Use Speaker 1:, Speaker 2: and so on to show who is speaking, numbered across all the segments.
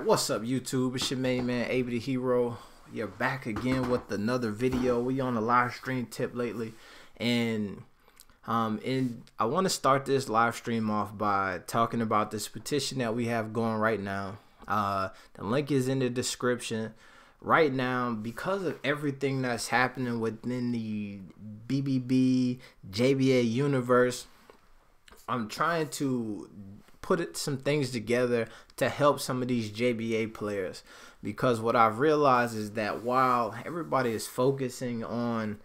Speaker 1: What's up, YouTube? It's your main man, AB the Hero. You're back again with another video. We on a live stream tip lately, and I want to start this live stream off by talking about this petition that we have going right now. The link is in the description. Right now, because of everything that's happening within the BBB JBA universe, I'm trying to put some things together to help some of these JBA players, because what I've realized is that while everybody is focusing on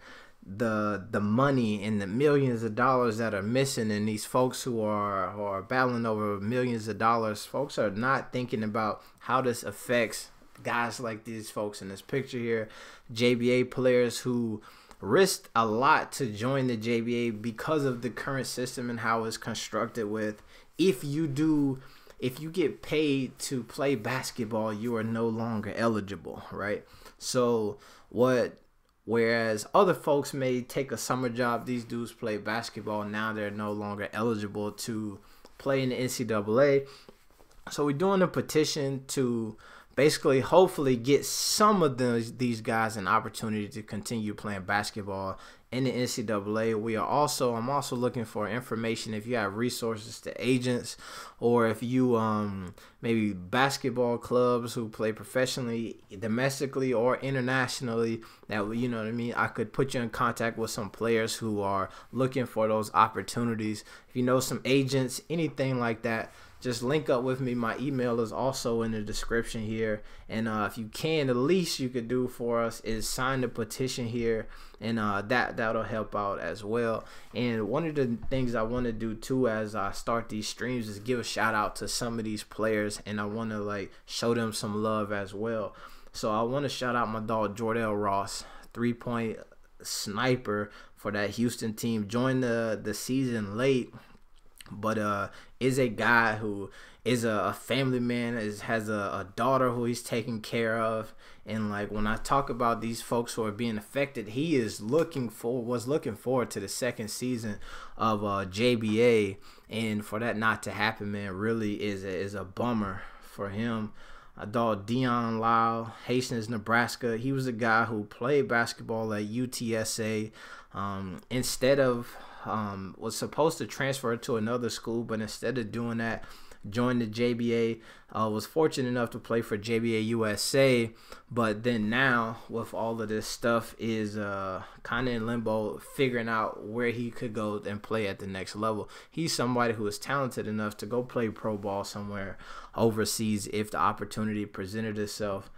Speaker 1: the money and the millions of dollars that are missing, and these folks who are battling over millions of dollars, folks are not thinking about how this affects guys like these folks in this picture here, JBA players who risked a lot to join the JBA because of the current system and how it's constructed. With if you get paid to play basketball, you are no longer eligible, right? So whereas other folks may take a summer job, these dudes play basketball, now they're no longer eligible to play in the NCAA. So we're doing a petition to basically hopefully get some of these guys an opportunity to continue playing basketball in the NCAA. I'm also looking for information if you have resources to agents, or if you maybe basketball clubs who play professionally, domestically or internationally, that, you know what I mean, I could put you in contact with some players who are looking for those opportunities. If you know some agents, anything like that, just link up with me. My email is also in the description here. And if you can, the least you could do for us is sign the petition here, and that'll help out as well. And one of the things I want to do too as I start these streams is give a shout out to some of these players, and I want to like show them some love as well. So I want to shout out my dog Jordell Ross, 3-point sniper for that Houston team. Joined the season late, but is a guy who is a family man, has a daughter who he's taking care of. And like when I talk about these folks who are being affected, he is looking forward to the second season of JBA, and for that not to happen, man, really is a bummer for him. A dog Dion Lyle, Hastings, Nebraska. He was a guy who played basketball at UTSA. Instead of was supposed to transfer to another school, but instead of doing that, joined the JBA. Was fortunate enough to play for JBA USA, but then now with all of this stuff is kind of in limbo, figuring out where he could go and play at the next level. He's somebody who is talented enough to go play pro ball somewhere overseas if the opportunity presented itself.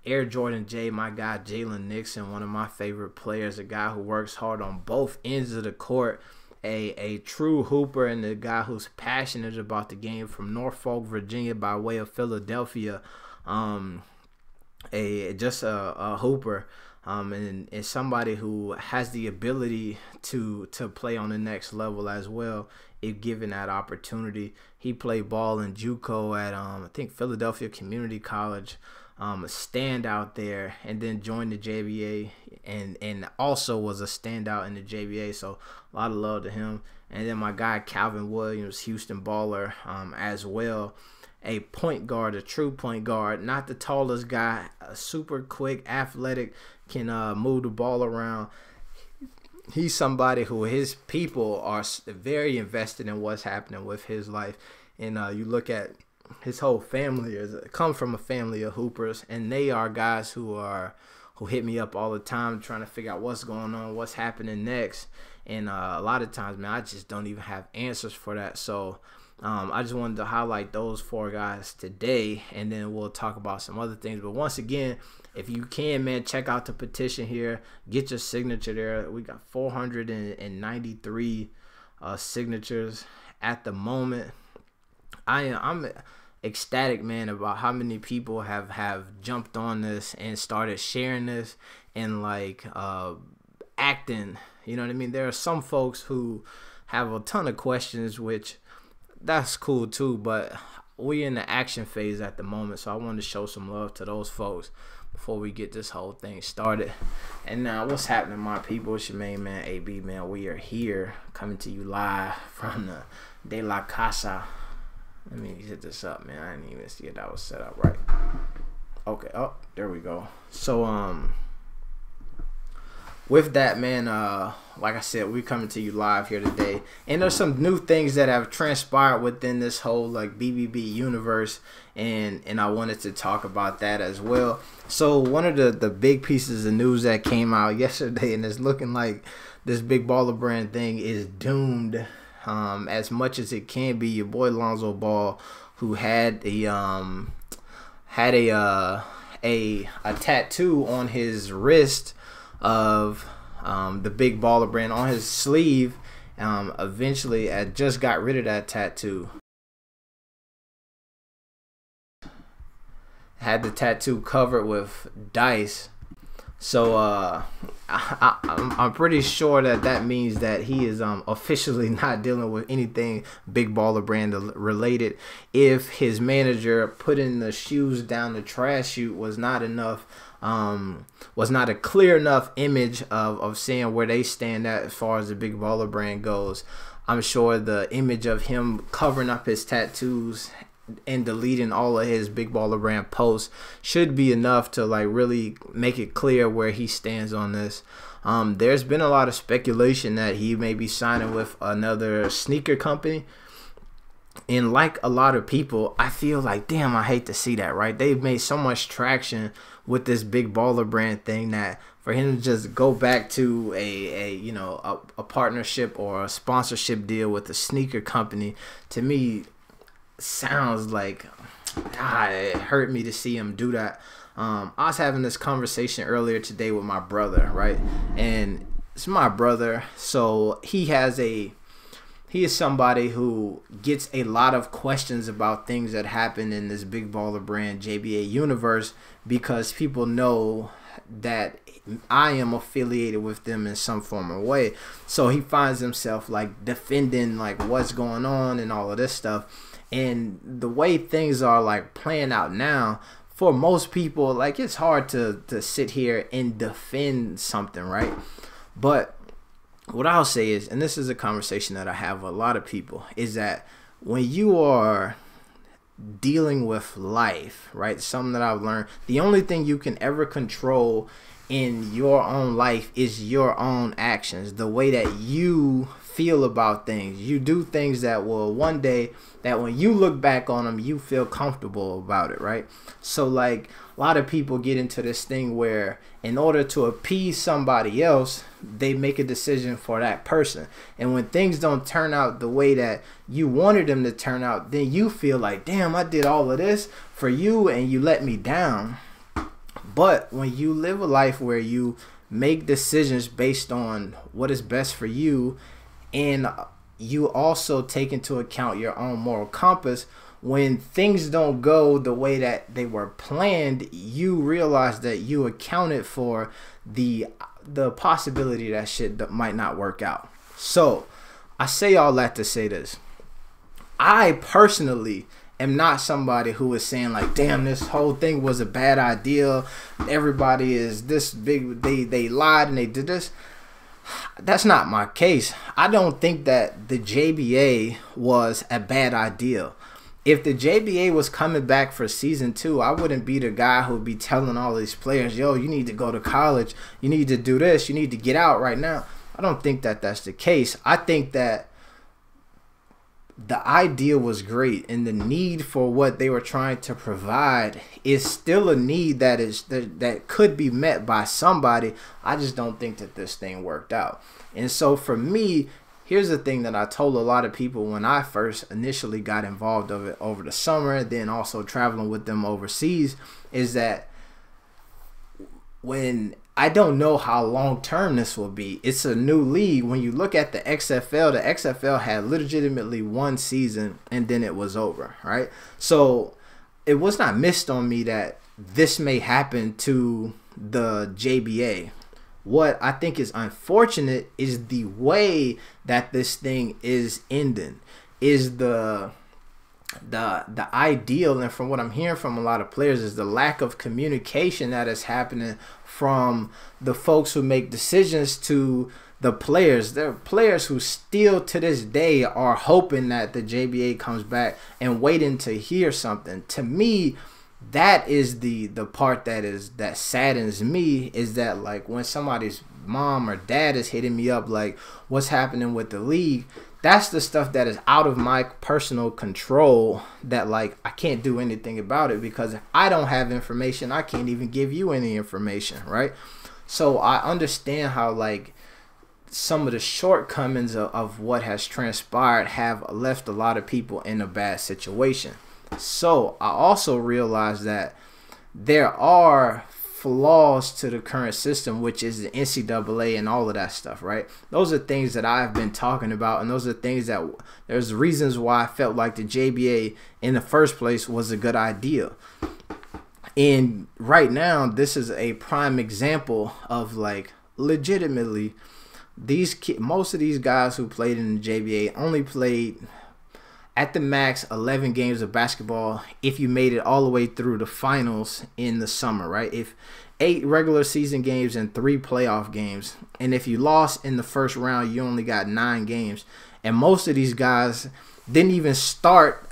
Speaker 1: Air Jordan J, my guy Jalen Nixon, one of my favorite players, a guy who works hard on both ends of the court, a true hooper, and a guy who's passionate about the game, from Norfolk, Virginia by way of Philadelphia. Just a hooper, and somebody who has the ability to play on the next level as well if given that opportunity. He played ball in JUCO at I think Philadelphia Community College. A standout there, and then joined the JBA, and also was a standout in the JBA, so a lot of love to him. And then my guy Calvin Williams, Houston baller, as well, a point guard, a true point guard, not the tallest guy, super quick, athletic, can move the ball around. He's somebody who his people are very invested in what's happening with his life, and you look at his whole family come from a family of hoopers, and they are guys who hit me up all the time trying to figure out what's going on, what's happening next. And a lot of times, man, I just don't even have answers for that. So I just wanted to highlight those 4 guys today, and then we'll talk about some other things. But once again, if you can, man, check out the petition here, get your signature there. We got 493 signatures at the moment. I'm ecstatic, man, about how many people have jumped on this and started sharing this and like acting. You know what I mean? There are some folks who have a ton of questions, which that's cool too, but we're in the action phase at the moment, so I wanted to show some love to those folks before we get this whole thing started. And now, what's happening, my people? It's your main man, AB, man. We are here coming to you live from the De La Casa Let me hit this up, man. I didn't even see it. That was set up right. Okay. Oh, there we go. So with that, man, like I said, we're coming to you live here today, and there's some new things that have transpired within this whole like BBB universe, and I wanted to talk about that as well. So one of the big pieces of news that came out yesterday, and it's looking like this big baller brand thing is doomed as much as it can be. Your boy Lonzo Ball, who had a tattoo on his wrist of the big baller brand on his sleeve, eventually just got rid of that tattoo. Had the tattoo covered with dice. So I'm pretty sure that means that he is officially not dealing with anything big baller brand related. If his manager putting the shoes down the trash chute was not enough, was not a clear enough image of seeing where they stand at as far as the big baller brand goes, I'm sure the image of him covering up his tattoos and deleting all of his big baller brand posts should be enough to like really make it clear where he stands on this. There's been a lot of speculation that he may be signing with another sneaker company, and like a lot of people, I feel like, damn, I hate to see that, right? They've made so much traction with this big baller brand thing that for him to just go back to a partnership or a sponsorship deal with a sneaker company, to me sounds like it hurt me to see him do that. I was having this conversation earlier today with my brother, right? And it's my brother, so he is somebody who gets a lot of questions about things that happen in this big baller brand JBA universe, because people know that I am affiliated with them in some form or way. So he finds himself like defending like what's going on and all of this stuff. And the way things are like playing out now, for most people, like it's hard to sit here and defend something, right? But what I'll say is, and this is a conversation that I have with a lot of people, is that when you are dealing with life, right, something that I've learned, the only thing you can ever control in your own life is your own actions, the way that you feel about things. You do things that will one day, that when you look back on them, you feel comfortable about it, right? So like a lot of people get into this thing where in order to appease somebody else, they make a decision for that person. And when things don't turn out the way that you wanted them to turn out, then you feel like, damn, I did all of this for you and you let me down. But when you live a life where you make decisions based on what is best for you, and you also take into account your own moral compass, when things don't go the way that they were planned, you realize that you accounted for the possibility that shit that might not work out. So I say all that to say this. I personally am not somebody who is saying like, damn, this whole thing was a bad idea, everybody is this big, they lied and they did this. That's not my case. I don't think that the JBA was a bad idea. If the JBA was coming back for season 2, I wouldn't be the guy who would be telling all these players, yo, you need to go to college, you need to do this, you need to get out right now. I don't think that that's the case. I think that the idea was great, and the need for what they were trying to provide is still a need that could be met by somebody. I just don't think that this thing worked out. And so for me, here's the thing that I told a lot of people when I first initially got involved of it over the summer, then also traveling with them overseas, is that when I don't know how long term this will be. It's a new league. When you look at the XFL had legitimately one season and then it was over, right? So it was not missed on me that this may happen to the JBA. What I think is unfortunate is the way that this thing is ending, is the ideal, and from what I'm hearing from a lot of players, is the lack of communication that is happening from the folks who make decisions to the players. There are players who still to this day are hoping that the JBA comes back and waiting to hear something. To me, that is the part that saddens me, is that like when somebody's mom or dad is hitting me up like, what's happening with the league, that's the stuff that is out of my personal control, that like I can't do anything about it, because if I don't have information, I can't even give you any information, right? So I understand how like some of the shortcomings of what has transpired have left a lot of people in a bad situation. So I also realize that there are flaws to the current system, which is the NCAA and all of that stuff, right? Those are things that I've been talking about, and those are things that there's reasons why I felt like the JBA in the first place was a good idea. And right now, this is a prime example of like legitimately most of these guys who played in the JBA only played at the max 11 games of basketball if you made it all the way through the finals in the summer, right? If 8 regular season games and 3 playoff games, and if you lost in the first round, you only got 9 games. And most of these guys didn't even start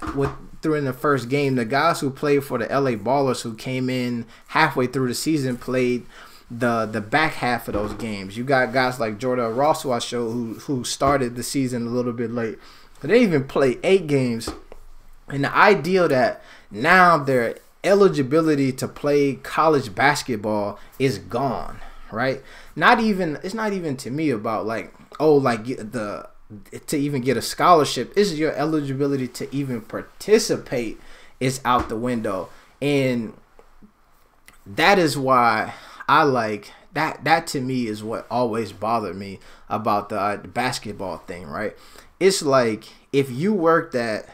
Speaker 1: through in the first game. The guys who played for the LA Ballers, who came in halfway through the season, played the back half of those games. You got guys like Jordan Ross, who I showed, who started the season a little bit late. But they even play 8 games. And the idea that now their eligibility to play college basketball is gone, right? It's not even to me about like, oh, like to even get a scholarship. It's your eligibility to even participate is out the window. And that is why I like that to me is what always bothered me about the basketball thing, right? It's like if you worked at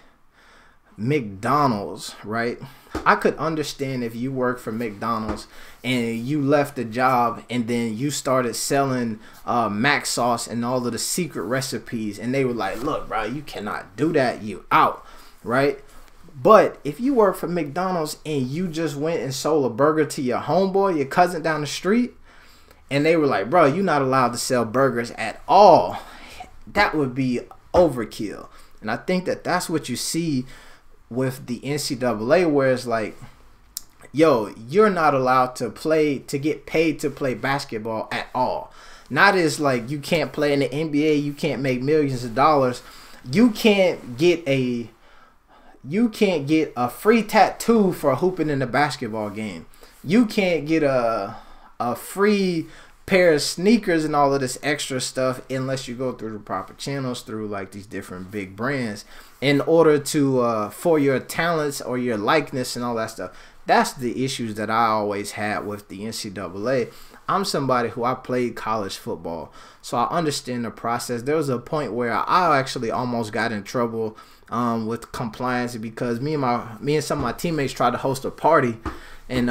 Speaker 1: McDonald's, right? I could understand if you worked for McDonald's and you left the job and then you started selling mac sauce and all of the secret recipes, and they were like, look, bro, you cannot do that, you out, right? But if you work for McDonald's and you just went and sold a burger to your homeboy, your cousin down the street, and they were like, bro, you're not allowed to sell burgers at all, that would be overkill. And I think that that's what you see with the NCAA, where it's like, yo, you're not allowed to get paid to play basketball at all. Not as like you can't play in the NBA, you can't make millions of dollars. You can't get a free tattoo for hooping in a basketball game. You can't get a free pair of sneakers and all of this extra stuff unless you go through the proper channels, through like these different big brands, in order to for your talents or your likeness and all that stuff. That's the issues that I always had with the NCAA. I'm somebody who I played college football, so I understand the process. There was a point where I actually almost got in trouble with compliance, because me and some of my teammates tried to host a party, and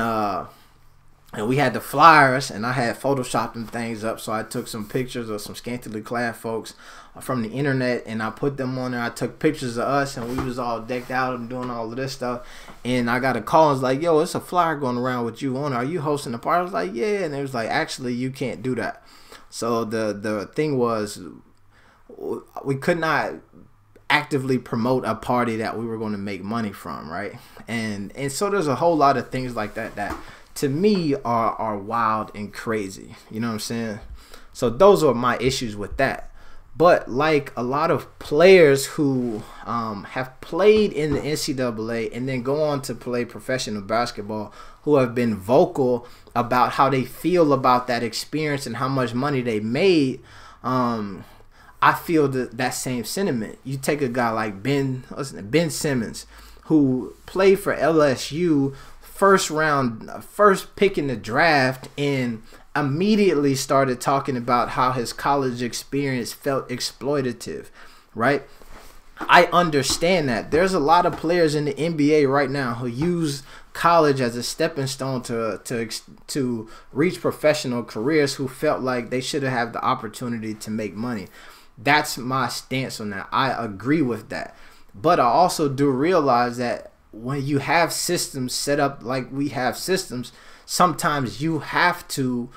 Speaker 1: we had the flyers, and I had photoshopped them things up. So I took some pictures of some scantily clad folks from the internet, and I put them on there. I took pictures of us, and we was all decked out and doing all of this stuff. And I got a call, and was like, yo, it's a flyer going around with you on it. Are you hosting the party? I was like, yeah. And it was like, actually, you can't do that. So the thing was, we could not actively promote a party that we were going to make money from, right? And so there's a whole lot of things like that to me are wild and crazy. You know what I'm saying? So those are my issues with that. But like a lot of players who have played in the NCAA and then go on to play professional basketball, who have been vocal about how they feel about that experience and how much money they made, I feel that same sentiment. You take a guy like Ben Simmons, who played for LSU, first pick in the draft, and immediately started talking about how his college experience felt exploitative, right? I understand that. There's a lot of players in the NBA right now who use college as a stepping stone to reach professional careers, who felt like they should have the opportunity to make money. That's my stance on that. I agree with that. But I also do realize that when you have systems set up like we have systems, sometimes you have to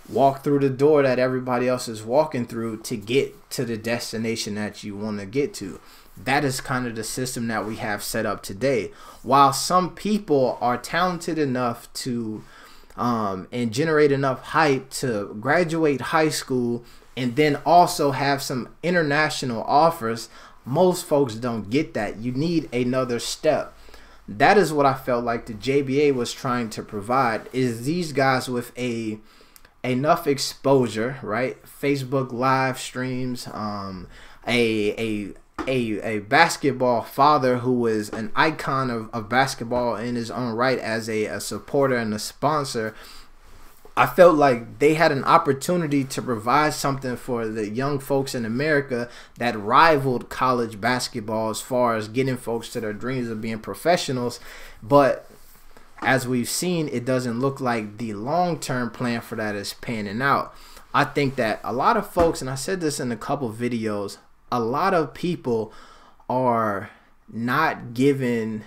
Speaker 1: walk through the door that everybody else is walking through to get to the destination that you want to get to. That is kind of the system that we have set up today. While some people are talented enough to and generate enough hype to graduate high school and then also have some international offers, most folks don't get that. You need another step. That is what I felt like the JBA was trying to provide, is these guys with enough exposure, right? Facebook live streams, a basketball father who is an icon of basketball in his own right as a supporter and a sponsor. I felt like they had an opportunity to provide something for the young folks in America that rivaled college basketball as far as getting folks to their dreams of being professionals. But as we've seen, it doesn't look like the long-term plan for that is panning out. I think that a lot of folks, and I said this in a couple videos, a lot of people are not giving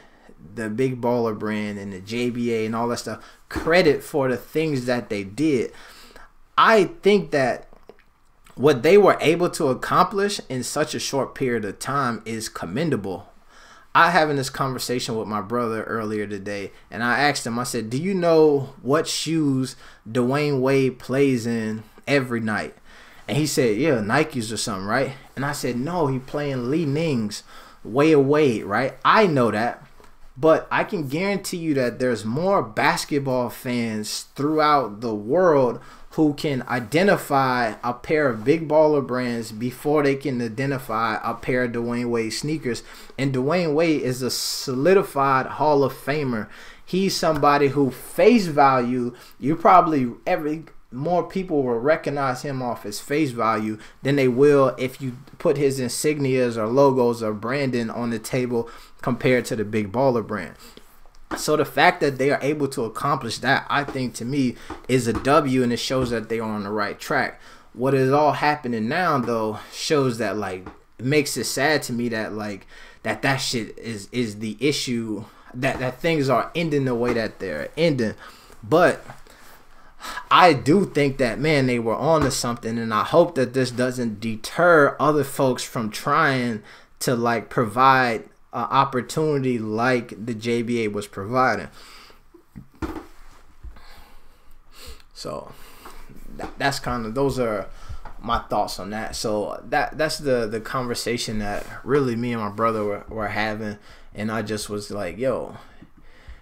Speaker 1: the Big Baller brand and the JBA and all that stuff credit for the things that they did. I think that what they were able to accomplish in such a short period of time is commendable. I having this conversation with my brother earlier today, and I asked him, I said, do you know what shoes Dwayne Wade plays in every night? And he said, yeah, Nikes or something, right? And I said, no, he playing Li Ning's Way of Wade, right? I know that. But I can guarantee you that there's more basketball fans throughout the world who can identify a pair of Big Baller brands before they can identify a pair of Dwayne Wade sneakers. And Dwayne Wade is a solidified Hall of Famer. He's somebody who face value, you probably more people will recognize him off his face value than they will if you put his insignias or logos or branding on the table compared to the Big Baller brand. So the fact that they are able to accomplish that, I think, to me, is a W, and it shows that they are on the right track. What is all happening now, though, shows that, like, it makes it sad to me that, like, that shit is the issue, that things are ending the way that they're ending. But I do think that, man, they were on to something, and I hope that this doesn't deter other folks from trying to, like, provide an opportunity like the JBA was providing. So that's kind of, those are my thoughts on that. So that's the conversation that really me and my brother were having, and I just was like, yo,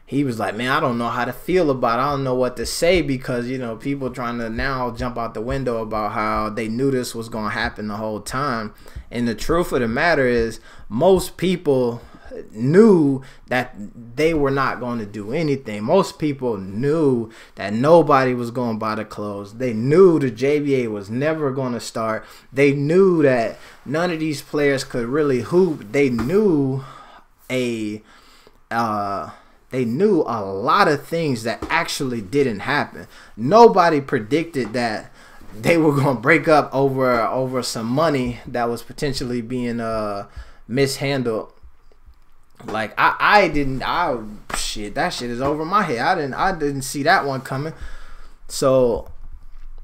Speaker 1: he was like, man, I don't know how to feel about it. I don't know what to say, because, you know, people trying to now jump out the window about how they knew this was going to happen the whole time. And the truth of the matter is, most people knew that they were not going to do anything. Most people knew that nobody was going to buy the clothes. They knew the JBA was never going to start. They knew that none of these players could really hoop. They knew a lot of things that actually didn't happen. Nobody predicted that they were going to break up over some money that was potentially being mishandled. Like, shit, that shit is over my head. I didn't see that one coming. So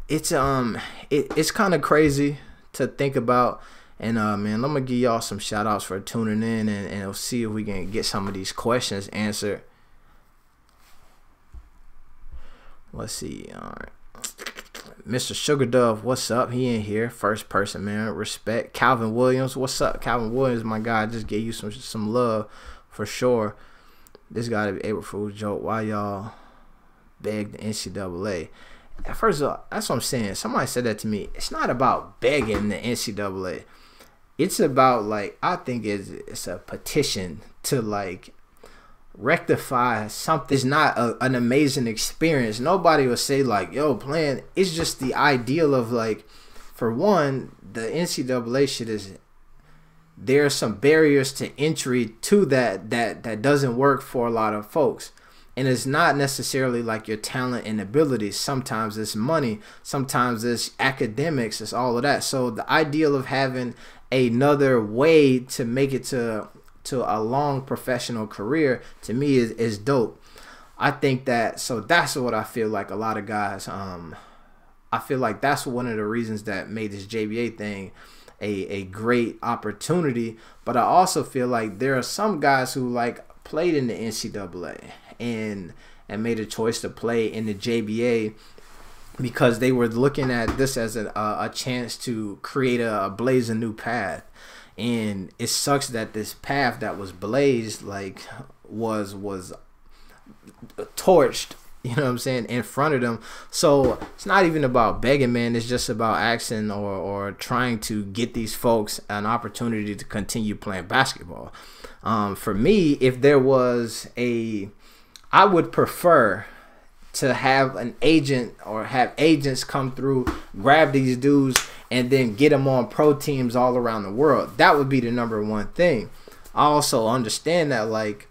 Speaker 1: it's kind of crazy to think about. And man, I'm gonna give y'all some shout outs for tuning in, and we'll see if we can get some of these questions answered. Let's see. All right. Mr. Sugar Dove, what's up? He in here. First person, man. Respect. Calvin Williams, what's up? Calvin Williams, my guy. I just gave you some love for sure. This gotta be April Fool's joke. Why y'all beg the NCAA? First of all, that's what I'm saying. Somebody said that to me. It's not about begging the NCAA. It's about, like, I think it's a petition to, like, rectify something. It's not an amazing experience. Nobody will say, like, yo, playing. It's just the ideal of, like, for one, the NCAA shit is, there are some barriers to entry to that doesn't work for a lot of folks. And it's not necessarily like your talent and abilities. Sometimes it's money. Sometimes it's academics. It's all of that. So the ideal of having another way to make it to a long professional career, to me, is dope. I think that, so that's what I feel like a lot of guys I feel like that's one of the reasons that made this JBA thing a great opportunity. But I also feel like there are some guys who like played in the NCAA and made a choice to play in the JBA because they were looking at this as a chance to create a blaze a new path. And it sucks that this path that was blazed like was torched, you know what I'm saying, in front of them. So it's not even about begging, man. It's just about asking or trying to get these folks an opportunity to continue playing basketball. For me, if there was I would prefer to have an agent or have agents come through, grab these dudes, and then get them on pro teams all around the world. That would be the #1 thing. I also understand that like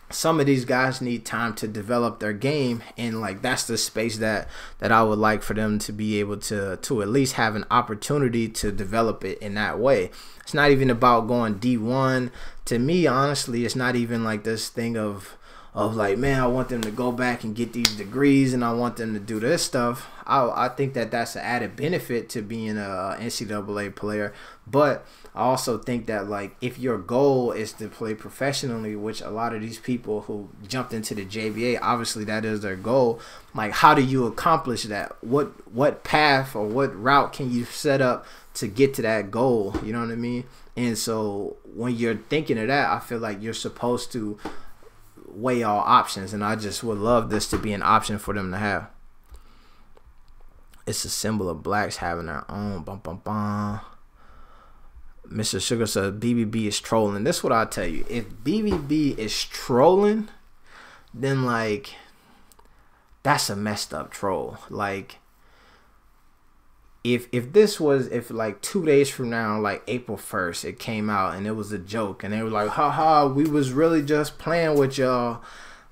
Speaker 1: some of these guys need time to develop their game, and like that's the space that I would like for them to be able to at least have an opportunity to develop it in that way. It's not even about going D1. To me, honestly, it's not even like this thing of like, man, I want them to go back and get these degrees and I want them to do this stuff. I think that that's an added benefit to being a NCAA player. But I also think that like if your goal is to play professionally, which a lot of these people who jumped into the JBA, obviously that is their goal. Like, how do you accomplish that? What path or what route can you set up to get to that goal? You know what I mean? And so when you're thinking of that, I feel like you're supposed to weigh all options, and I just would love this to be an option for them to have. It's a symbol of blacks having their own. Bum, bum, bum. Mr. Sugar says BBB is trolling. This is what I'll tell you. If BBB is trolling, then like that's a messed up troll. Like if like 2 days from now, like April 1st, it came out and it was a joke and they were like, haha, we was really just playing with y'all.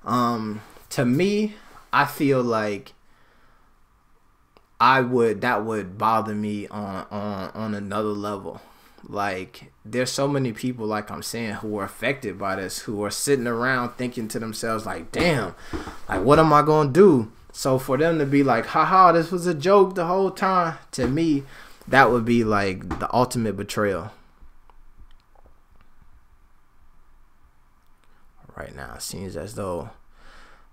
Speaker 1: To me, I feel like that would bother me on another level. Like there's so many people, like I'm saying, who are affected by this, who are sitting around thinking to themselves like, damn, like what am I gonna do? So for them to be like, haha, this was a joke the whole time, to me, that would be like the ultimate betrayal. Right now, it seems as though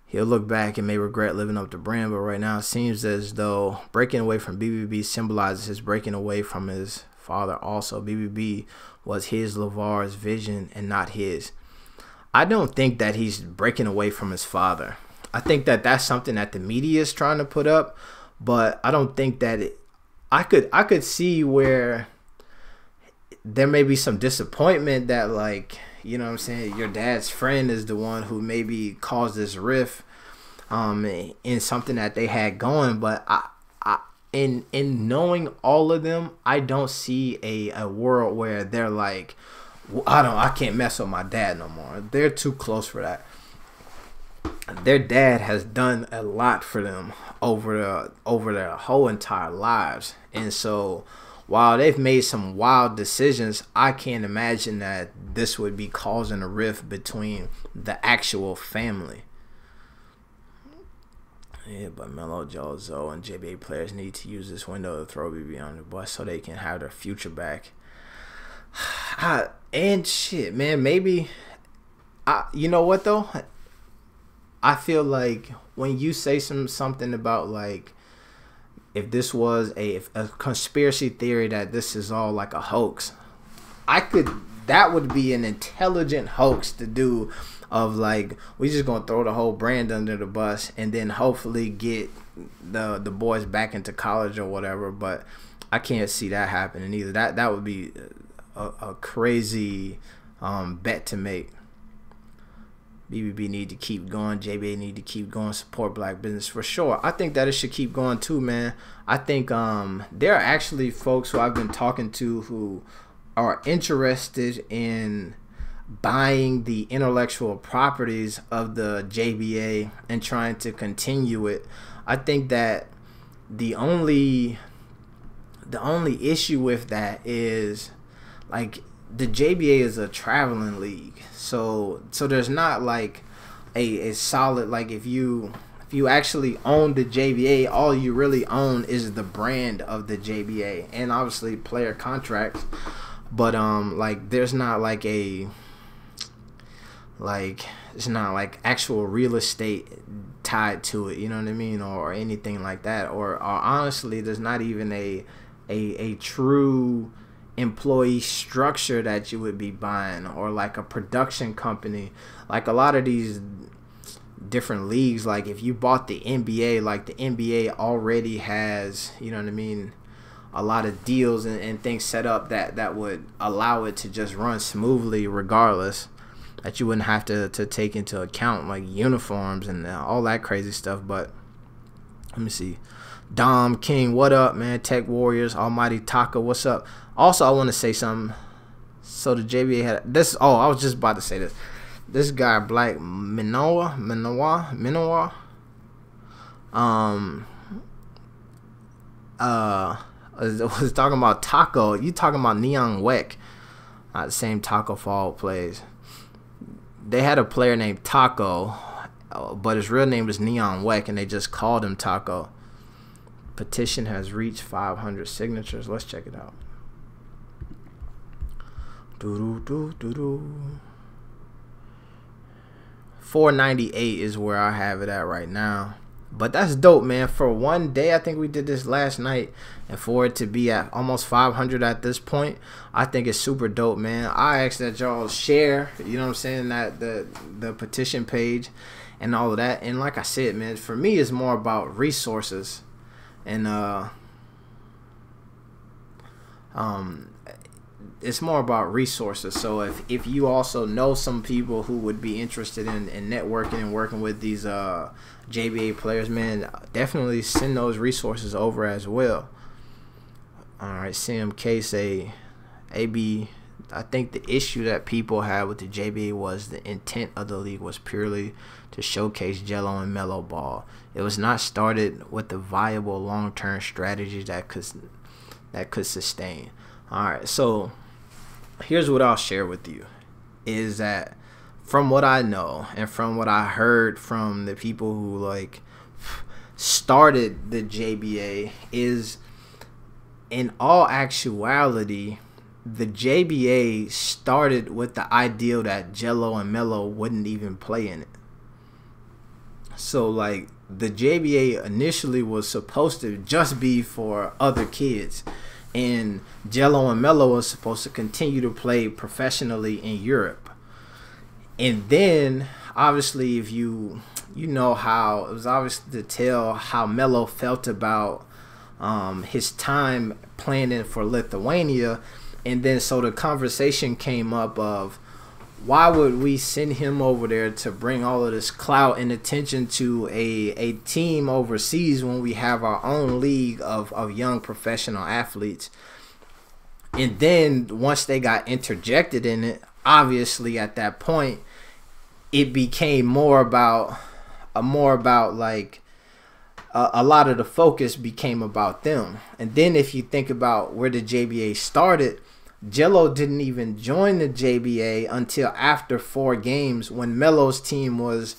Speaker 1: he'll look back and may regret living up to brand, but right now it seems as though breaking away from BBB symbolizes his breaking away from his father also. BBB was his LeVar's vision and not his. I don't think that he's breaking away from his father. I think that that's something that the media is trying to put up, but I don't think that I could see where there may be some disappointment that, like, you know what I'm saying, your dad's friend is the one who maybe caused this rift in something that they had going. But in knowing all of them, I don't see a world where they're like, I can't mess with my dad no more. They're too close for that. Their dad has done a lot for them over their whole entire lives, and so while they've made some wild decisions, I can't imagine that this would be causing a rift between the actual family. Yeah, but Melo, Joe, Zoe, and JBA players need to use this window to throw BB on the bus so they can have their future back. And shit, man, maybe you know what though? I feel like when you say something about like if this was a conspiracy theory that this is all like a hoax, that would be an intelligent hoax to do, of like we just gonna throw the whole brand under the bus and then hopefully get the boys back into college or whatever. But I can't see that happening either. That would be a crazy bet to make. BBB need to keep going. JBA need to keep going. Support black business for sure. I think that it should keep going too, man. I think there are actually folks who I've been talking to who are interested in buying the intellectual properties of the JBA and trying to continue it. I think that the only issue with that is like the JBA is a traveling league. So there's not like a solid, like if you if you actually own the JBA, all you really own is the brand of the JBA and obviously player contracts. But like there's not like a it's not like actual real estate tied to it, you know what I mean, or anything like that, or honestly there's not even a true employee structure that you would be buying, or like a production company. Like a lot of these different leagues, like if you bought the NBA, like the NBA already has, you know what I mean, a lot of deals and things set up that would allow it to just run smoothly regardless, that you wouldn't have to take into account like uniforms and all that crazy stuff. But let me see. Dom King, what up, man? Tech Warriors, Almighty Taco, what's up? Also, I want to say something. So the JBA had this. Oh, I was just about to say this. This guy, Black Minowa, was talking about Taco. You talking about Neon Weck? Not the same Taco Fall plays. They had a player named Taco, but his real name was Neon Weck, and they just called him Taco. Petition has reached 500 signatures. Let's check it out. 498 is where I have it at right now. But that's dope, man. For one day, I think we did this last night, and for it to be at almost 500 at this point, I think it's super dope, man. I ask that y'all share, you know what I'm saying, that the petition page and all of that. And like I said, man, for me, it's more about resources. And it's more about resources. So if you also know some people who would be interested in networking and working with these JBA players, man, definitely send those resources over as well. All right, CMK say, AB, I think the issue that people had with the JBA was the intent of the league was purely to showcase Jello and Melo ball. It was not started with a viable long-term strategy that could sustain. All right, so here's what I'll share with you, is that from what I know and from what I heard from the people who like started the JBA, is in all actuality, the JBA started with the ideal that Jello and Melo wouldn't even play in it. So like the JBA initially was supposed to just be for other kids, and Jello and Melo was supposed to continue to play professionally in Europe. And then obviously, if you know how it was obvious to tell how Melo felt about his time playing for Lithuania. And then so the conversation came up of, why would we send him over there to bring all of this clout and attention to a team overseas when we have our own league of young professional athletes? And then once they got interjected in it, obviously at that point, it became more about like a lot of the focus became about them. And then if you think about where the JBA started, Jello didn't even join the JBA until after 4 games, when Melo's team was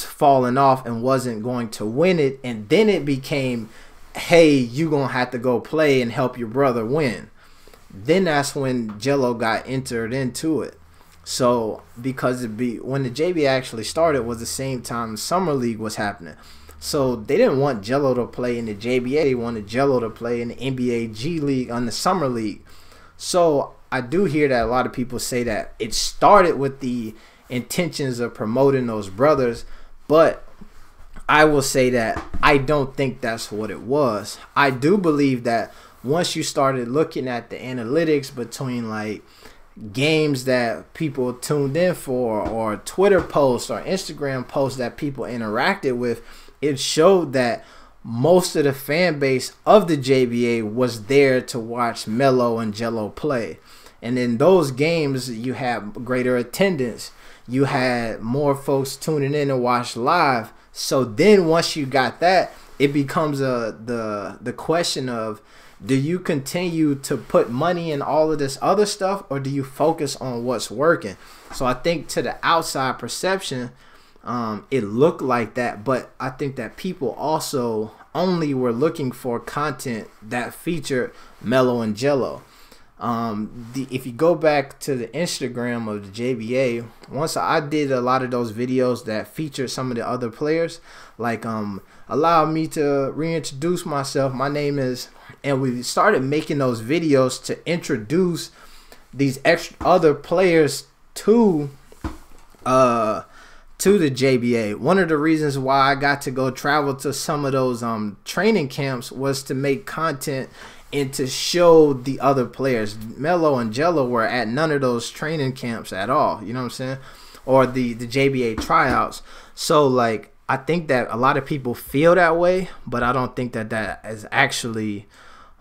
Speaker 1: falling off and wasn't going to win it. And then it became, hey, you gonna have to go play and help your brother win. Then that's when Jello got entered into it. So because when the JBA actually started was the same time Summer League was happening. So they didn't want Jello to play in the JBA. They wanted Jello to play in the NBA G League on the Summer League. So I do hear that a lot of people say that it started with the intentions of promoting those brothers, but I will say that I don't think that's what it was. I do believe that once you started looking at the analytics between like games that people tuned in for, or Twitter posts or Instagram posts that people interacted with, it showed that most of the fan base of the JBA was there to watch Melo and Jello play. And in those games, you had greater attendance. You had more folks tuning in to watch live. So then once you got that, it becomes the question of, do you continue to put money in all of this other stuff, or do you focus on what's working? So I think to the outside perception, it looked like that, but I think that people also only were looking for content that featured Melo and Jello. If you go back to the Instagram of the JBA, once I did a lot of those videos that featured some of the other players, like allow me to reintroduce myself. My name is, and we started making those videos to introduce these extra other players to the JBA. One of the reasons why I got to go travel to some of those training camps was to make content and to show the other players. Melo and Jello were at none of those training camps at all, you know what I'm saying? Or the JBA tryouts. So like, I think that a lot of people feel that way, but I don't think that that is actually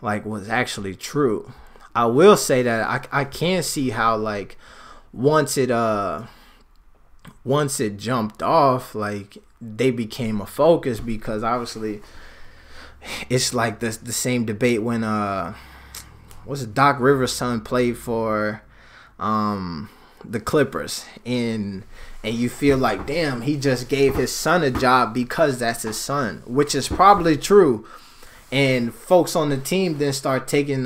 Speaker 1: like was actually true. I will say that I can see how like once it jumped off, like they became a focus, because obviously it's like the same debate when what's it, Doc Rivers' son played for the Clippers, and you feel like, damn, he just gave his son a job because that's his son, which is probably true. And folks on the team then start taking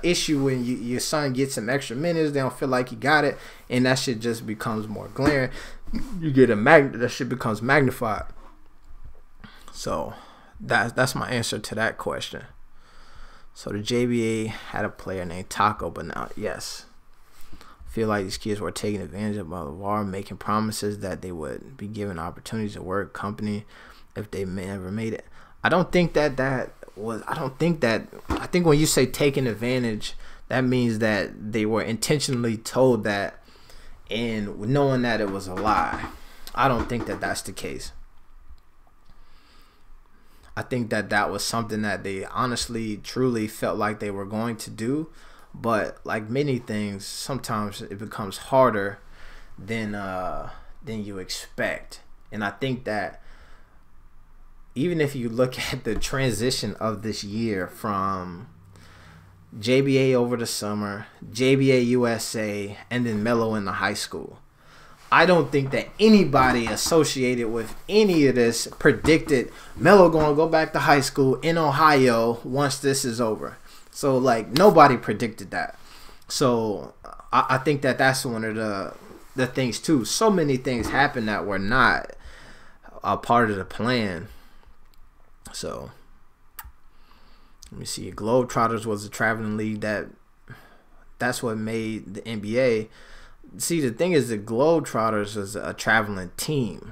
Speaker 1: issue when your son gets some extra minutes. They don't feel like he got it, and that shit just becomes more glaring. You get that shit becomes magnified. So that's my answer to that question. So the JBA had a player named Taco, but now, yes, I feel like these kids were taking advantage of LeVar, making promises that they would be given opportunities to work company if they never made it. I don't think that I think when you say taking advantage, that means that they were intentionally told that and knowing that it was a lie. I don't think that that's the case. I think that that was something that they honestly, truly felt like they were going to do. But like many things, sometimes it becomes harder than you expect. And I think that even if you look at the transition of this year from JBA over the summer, JBA USA, and then Melo in the high school, I don't think that anybody associated with any of this predicted Melo going to go back to high school in Ohio once this is over. So, like, nobody predicted that. So, I think that that's one of the things, too. So many things happened that were not a part of the plan. So, let me see. Globetrotters was a traveling league that's what made the NBA. See, the thing is, the Globetrotters is a traveling team.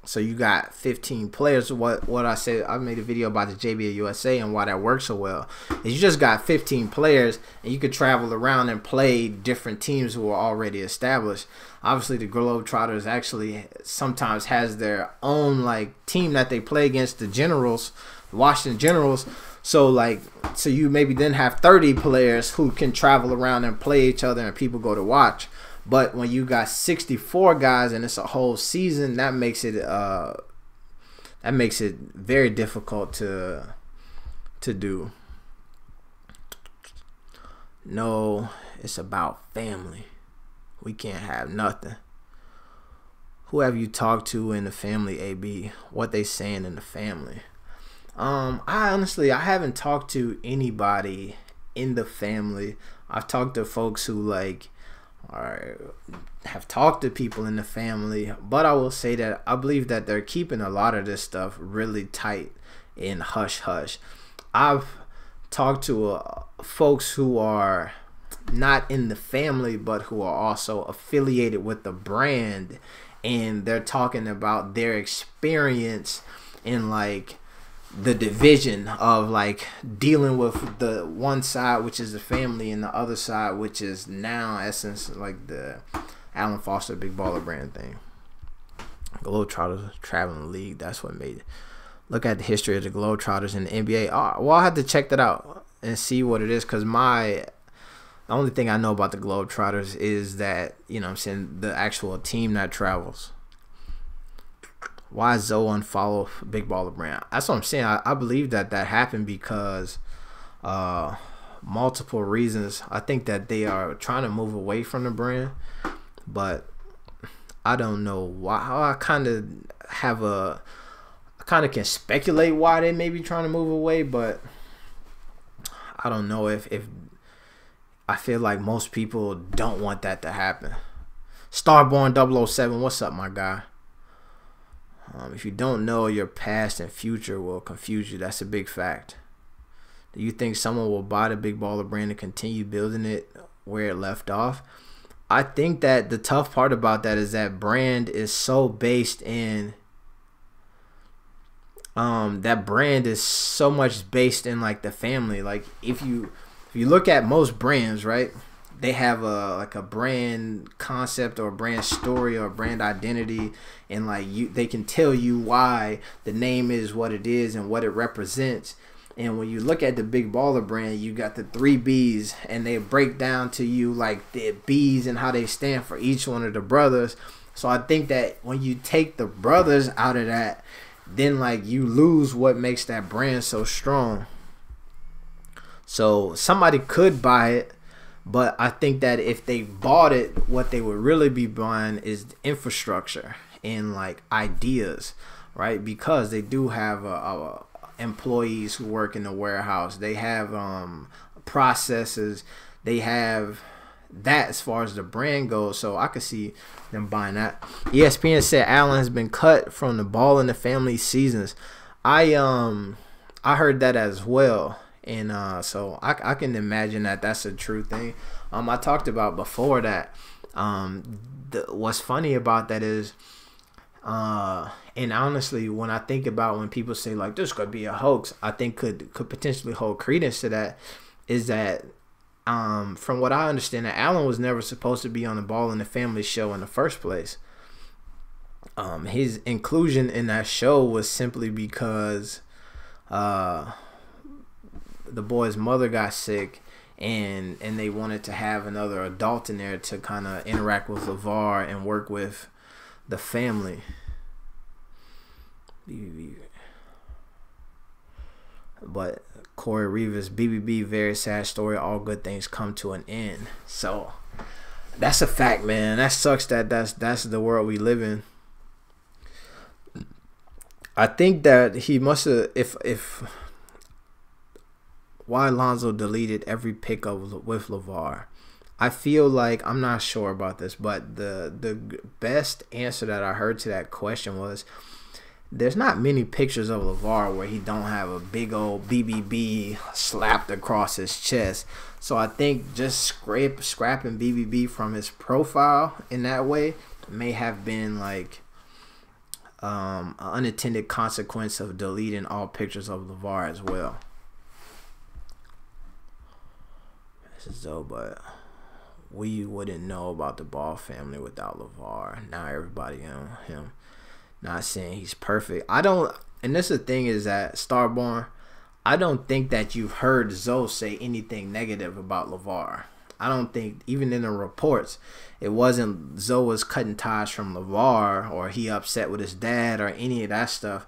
Speaker 1: So you got 15 players. What I said, I made a video about the JBA USA and why that works so well. Is you just got 15 players and you could travel around and play different teams who are already established. Obviously, the Globetrotters actually sometimes has their own like team that they play against, the Generals, the Washington Generals. So you maybe then have 30 players who can travel around and play each other and people go to watch. But when you got 64 guys and it's a whole season, that makes it very difficult to do. No, it's about family. We can't have nothing. Who have you talked to in the family, AB? What they saying in the family? I haven't talked to anybody in the family. I've talked to folks who like have talked to people in the family, but I will say that I believe that they're keeping a lot of this stuff really tight and hush hush. I've talked to folks who are not in the family but who are also affiliated with the brand, and they're talking about their experience in like the division of like dealing with the one side, which is the family, and the other side, which is now in essence like the Alan Foster Big Baller Brand thing. Globetrotters traveling league, that's what made it. Look at the history of the Globetrotters in the NBA. Well, I have to check that out and see what it is, because the only thing I know about the Globetrotters is that, you know what I'm saying, the actual team that travels. Why Zoe unfollow Big Baller Brand? That's what I'm saying. I believe that happened because multiple reasons. I think that they are trying to move away from the brand, but I don't know why. I kind of have a, I kind of can speculate why they may be trying to move away, but I don't know if I feel like most people don't want that to happen. Starborn 007, what's up, my guy? If you don't know, your past and future will confuse you. That's a big fact. Do you think someone will buy the Big Baller brand and continue building it where it left off? I think that the tough part about that is that brand is so based in that brand is so much based in like the family. Like if you look at most brands, right, they have a brand concept or a brand story or a brand identity, and like they can tell you why the name is what it is and what it represents. And when you look at the Big Baller brand, you got the 3 B's, and they break down to you like the B's and how they stand for each one of the brothers. So I think that when you take the brothers out of that, then like you lose what makes that brand so strong. So somebody could buy it, but I think that if they bought it, what they would really be buying is infrastructure and like ideas, right? Because they do have employees who work in the warehouse. They have processes. They have that as far as the brand goes. So I could see them buying that. ESPN said Allen has been cut from the Ball in the Family seasons. I heard that as well. And so I can imagine that that's a true thing. I talked about before that what's funny about that is and honestly, when I think about when people say like this could be a hoax, I think could potentially hold credence to that, is that from what I understand, that Allen was never supposed to be on the Ball in the Family show in the first place. His inclusion in that show was simply because the boy's mother got sick, and they wanted to have another adult in there to kind of interact with LeVar and work with the family. But Corey Rivas, BBB, very sad story. All good things come to an end. So that's a fact, man. That sucks that that's the world we live in. I think that he must have, if why Lonzo deleted every pick of with LeVar. I feel like, I'm not sure about this, but the best answer that I heard to that question was there's not many pictures of LeVar where he don't have a big old BBB slapped across his chest. So I think just scrapping BBB from his profile in that way may have been like an unintended consequence of deleting all pictures of LeVar as well. This is though, but we wouldn't know about the Ball family without LeVar. Now everybody on him. Not saying he's perfect. I don't, and this is the thing is that Starborn, I don't think that you've heard Zoe say anything negative about LeVar. I don't think, even in the reports, it wasn't Zoe was cutting ties from LeVar or he upset with his dad or any of that stuff.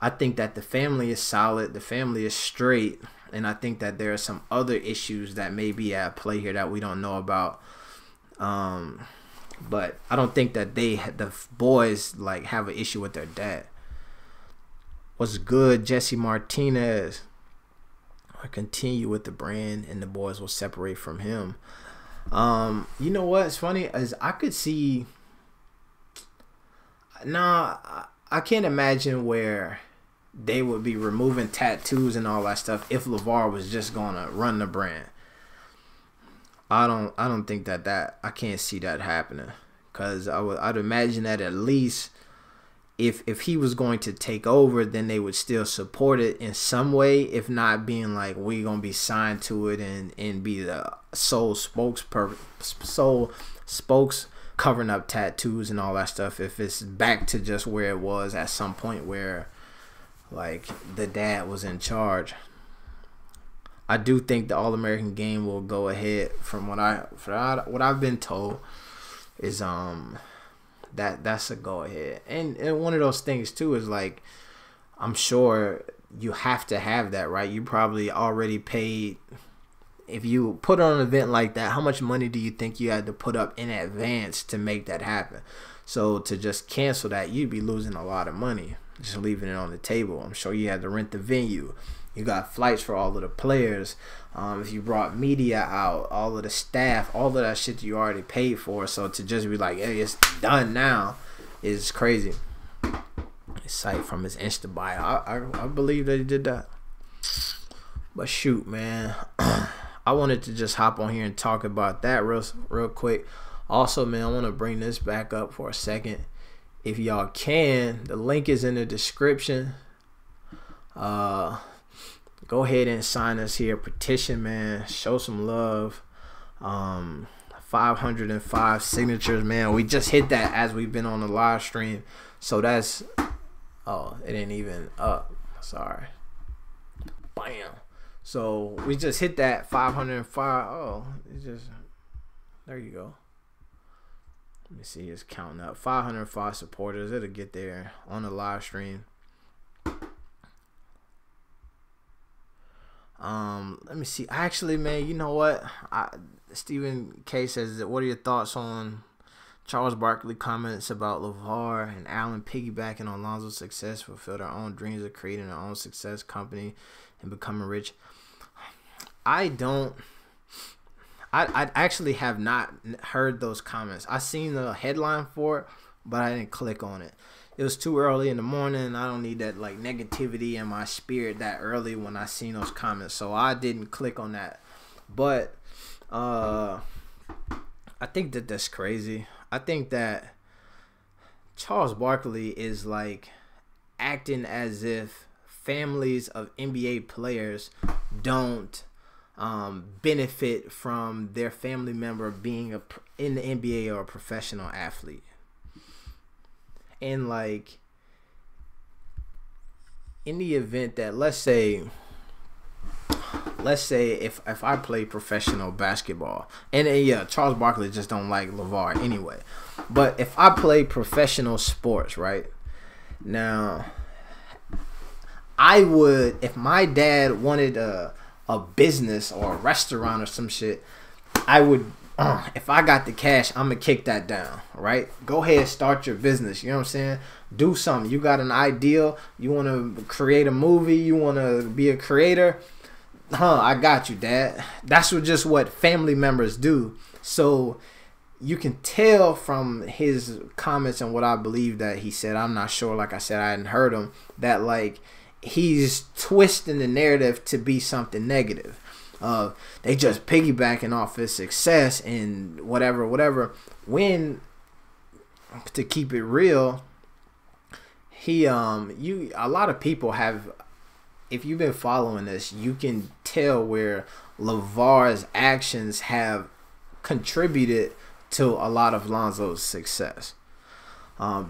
Speaker 1: I think that the family is solid. The family is straight. And I think that there are some other issues that may be at play here that we don't know about. But I don't think that the boys like have an issue with their dad. What's good, Jesse Martinez? I continue with the brand, and the boys will separate from him. You know what's funny is I could see. Nah, I can't imagine where they would be removing tattoos and all that stuff if LeVar was just gonna run the brand. I don't think that I can't see that happening, because I'd imagine that at least if he was going to take over, then they would still support it in some way, if not being like we gonna be signed to it and be the sole spokes covering up tattoos and all that stuff. If it's back to just where it was at some point where like the dad was in charge. I do think the All-American game will go ahead. From what I've been told is that's a go ahead. And one of those things too is like, I'm sure you have to have that, right? You probably already paid. If you put on an event like that, how much money do you think you had to put up in advance to make that happen? So to just cancel that, you'd be losing a lot of money just leaving it on the table. I'm sure you had to rent the venue. You got flights for all of the players. If you brought media out, all of the staff, all of that shit you already paid for. So to just be like, hey, it's done now is crazy. Cite from his Insta bio. I believe that he did that. But shoot, man. I wanted to just hop on here and talk about that real quick. Also, man, I want to bring this back up for a second. If y'all can, the link is in the description. Go ahead and sign us here. Petition, man. Show some love. 505 signatures, man. We just hit that as we've been on the live stream. So that's... Oh, it ain't even up. Sorry. Bam. So we just hit that 505. Oh, it just... There you go. Let me see, it's counting up. 505 supporters. It'll get there on the live stream. Let me see. Actually, man, you know what? Stephen K says, what are your thoughts on Charles Barkley comments about LeVar and Allen piggybacking on Lonzo's success, fulfill their own dreams of creating their own success company and becoming rich? I actually have not heard those comments. I seen the headline for it, but I didn't click on it. It was too early in the morning. I don't need that like negativity in my spirit that early when I seen those comments, so I didn't click on that. But I think that that's crazy. I think that Charles Barkley is like acting as if families of NBA players don't benefit from their family member being in the NBA or a professional athlete. And like, in the event that let's say if I play professional basketball, and yeah, Charles Barkley just don't like LeVar anyway, but if I play professional sports, right now, I would, if my dad wanted a business or a restaurant or some shit, I would, if I got the cash, I'm gonna kick that down, right? Go ahead, start your business. You know what I'm saying? Do something. You got an idea. You want to create a movie. You want to be a creator. I got you, Dad. That's just what family members do. So you can tell from his comments and what I believe that he said. I'm not sure. Like I said, I hadn't heard him. That like he's twisting the narrative to be something negative. They just piggybacking off his success and whatever. When, to keep it real, a lot of people have, if you've been following this, you can tell where LeVar's actions have contributed to a lot of Lonzo's success.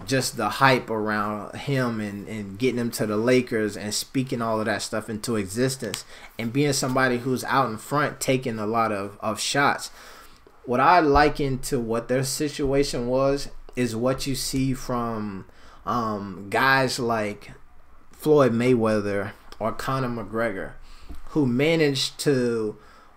Speaker 1: Just the hype around him and getting him to the Lakers and speaking all of that stuff into existence and being somebody who's out in front taking a lot of shots. What I liken to what their situation was is what you see from guys like Floyd Mayweather or Conor McGregor, who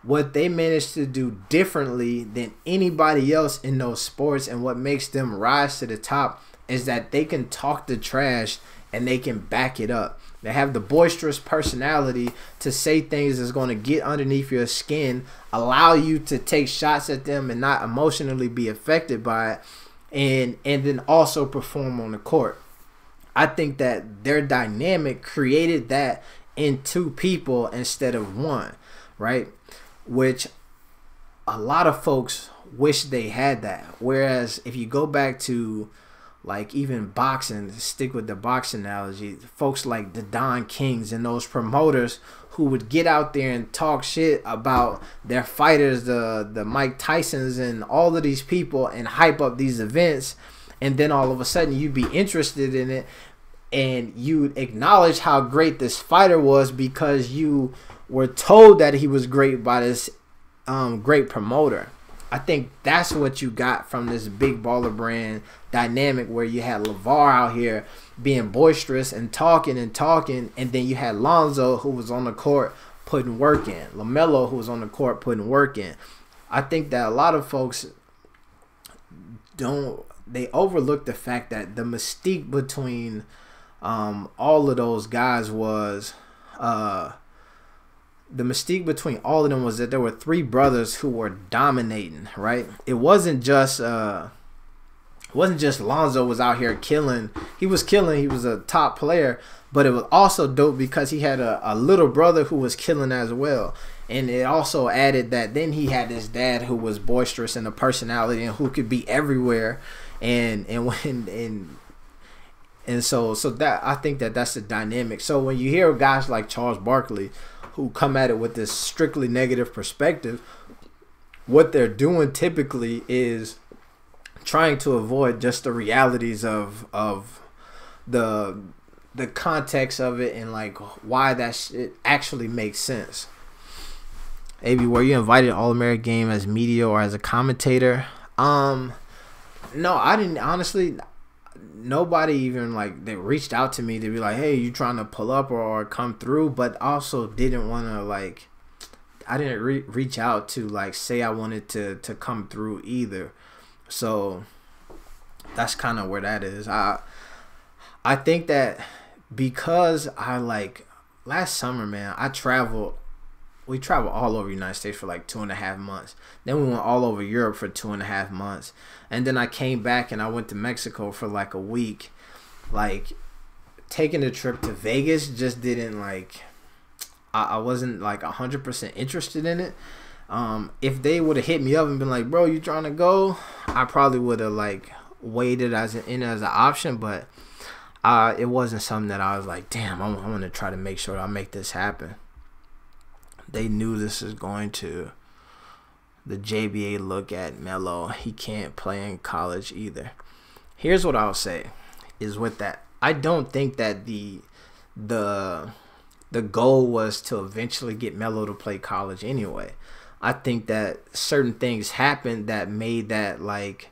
Speaker 1: what they managed to do differently than anybody else in those sports, and what makes them rise to the top is that they can talk the trash and they can back it up. They have the boisterous personality to say things that's going to get underneath your skin, allow you to take shots at them and not emotionally be affected by it, and then also perform on the court. I think that their dynamic created that in two people instead of one, right? Which a lot of folks wish they had that. Whereas if you go back to like even boxing, stick with the boxing analogy, folks like the Don Kings and those promoters who would get out there and talk shit about their fighters, the Mike Tysons and all of these people, and hype up these events, and then all of a sudden you'd be interested in it and you'd acknowledge how great this fighter was because you were told that he was great by this great promoter. I think that's what you got from this big baller brand dynamic, where you had LeVar out here being boisterous and talking, and then you had Lonzo, who was on the court putting work in, LaMelo, who was on the court putting work in. I think that a lot of folks don't they overlooked the fact that the mystique between all of those guys was the mystique between all of them was that there were three brothers who were dominating, right? It wasn't just Lonzo was out here killing. He was killing. He was a top player, but it was also dope because he had a little brother who was killing as well. And it also added that then he had this dad who was boisterous and a personality and who could be everywhere. So that I think that's the dynamic. So when you hear guys like Charles Barkley who come at it with this strictly negative perspective, what they're doing typically is trying to avoid just the realities of the context of it and like why that shit actually makes sense. AB, were you invited to All-American game as media or as a commentator? No, I didn't. Honestly, nobody even like they reached out to me to be like, hey, you trying to pull up or come through, but also didn't want to like, I didn't reach out to like say I wanted to come through either. So that's kind of where that is. I think that because I like last summer, man, we traveled all over the United States for like 2.5 months. Then we went all over Europe for 2.5 months. And then I came back and I went to Mexico for like a week. Like taking the trip to Vegas just didn't like, I wasn't like 100% interested in it. If they would have hit me up and been like, bro, you trying to go? I probably would have like weighed it as an option, but it wasn't something that I was like, damn, I want to try to make sure I make this happen. They knew this is going to the JBA look at Melo. He can't play in college either. Here's what I'll say is with that. I don't think that the goal was to eventually get Melo to play college anyway. I think that certain things happened that made that like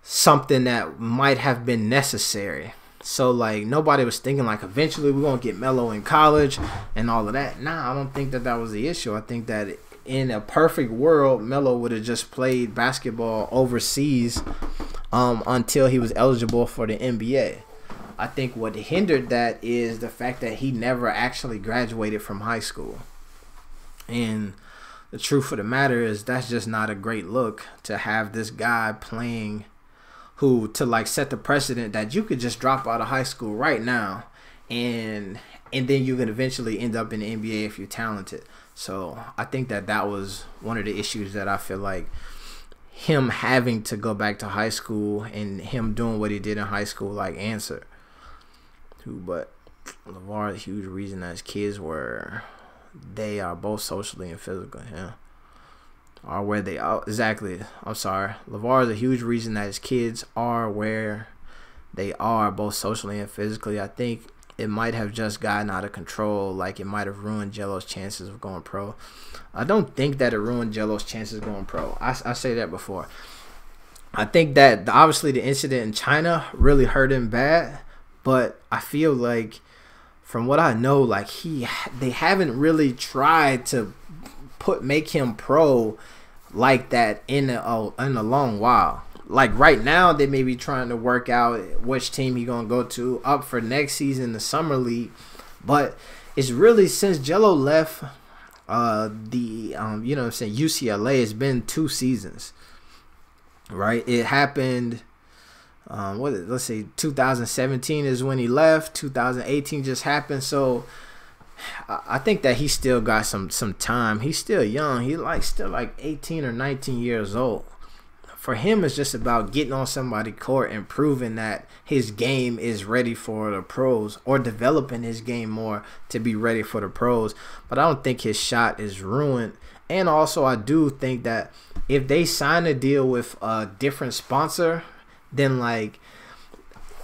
Speaker 1: something that might have been necessary. So like nobody was thinking like eventually we're gonna get Melo in college and all of that. Nah, I don't think that was the issue. I think that in a perfect world, Melo would have just played basketball overseas until he was eligible for the NBA. I think what hindered that is the fact that he never actually graduated from high school. And the truth of the matter is that's just not a great look to have this guy playing who to like set the precedent that you could just drop out of high school right now and then you can eventually end up in the NBA if you're talented. So I think that was one of the issues that I feel like him having to go back to high school and him doing what he did in high school like answered. But LeVar, a huge reason that his kids they are both socially and physically, are where they are. Exactly. I'm sorry. LeVar is a huge reason that his kids are where they are, both socially and physically. I think it might have just gotten out of control. Like it might have ruined Jello's chances of going pro. I don't think that it ruined Jello's chances of going pro. I say that before. I think that obviously the incident in China really hurt him bad, but I feel like from what I know, like they haven't really tried to make him pro like that in a long while. Like right now they may be trying to work out which team he gonna go to up for next season, the summer league, but it's really since Jello left UCLA, it's been 2 seasons, right? It happened let's say 2017 is when he left. 2018 just happened. So I think that he still got some time. He's still young. He's still like 18 or 19 years old. For him, it's just about getting on somebody's court and proving that his game is ready for the pros, or developing his game more to be ready for the pros. But I don't think his shot is ruined. And also, I do think that if they sign a deal with a different sponsor, then like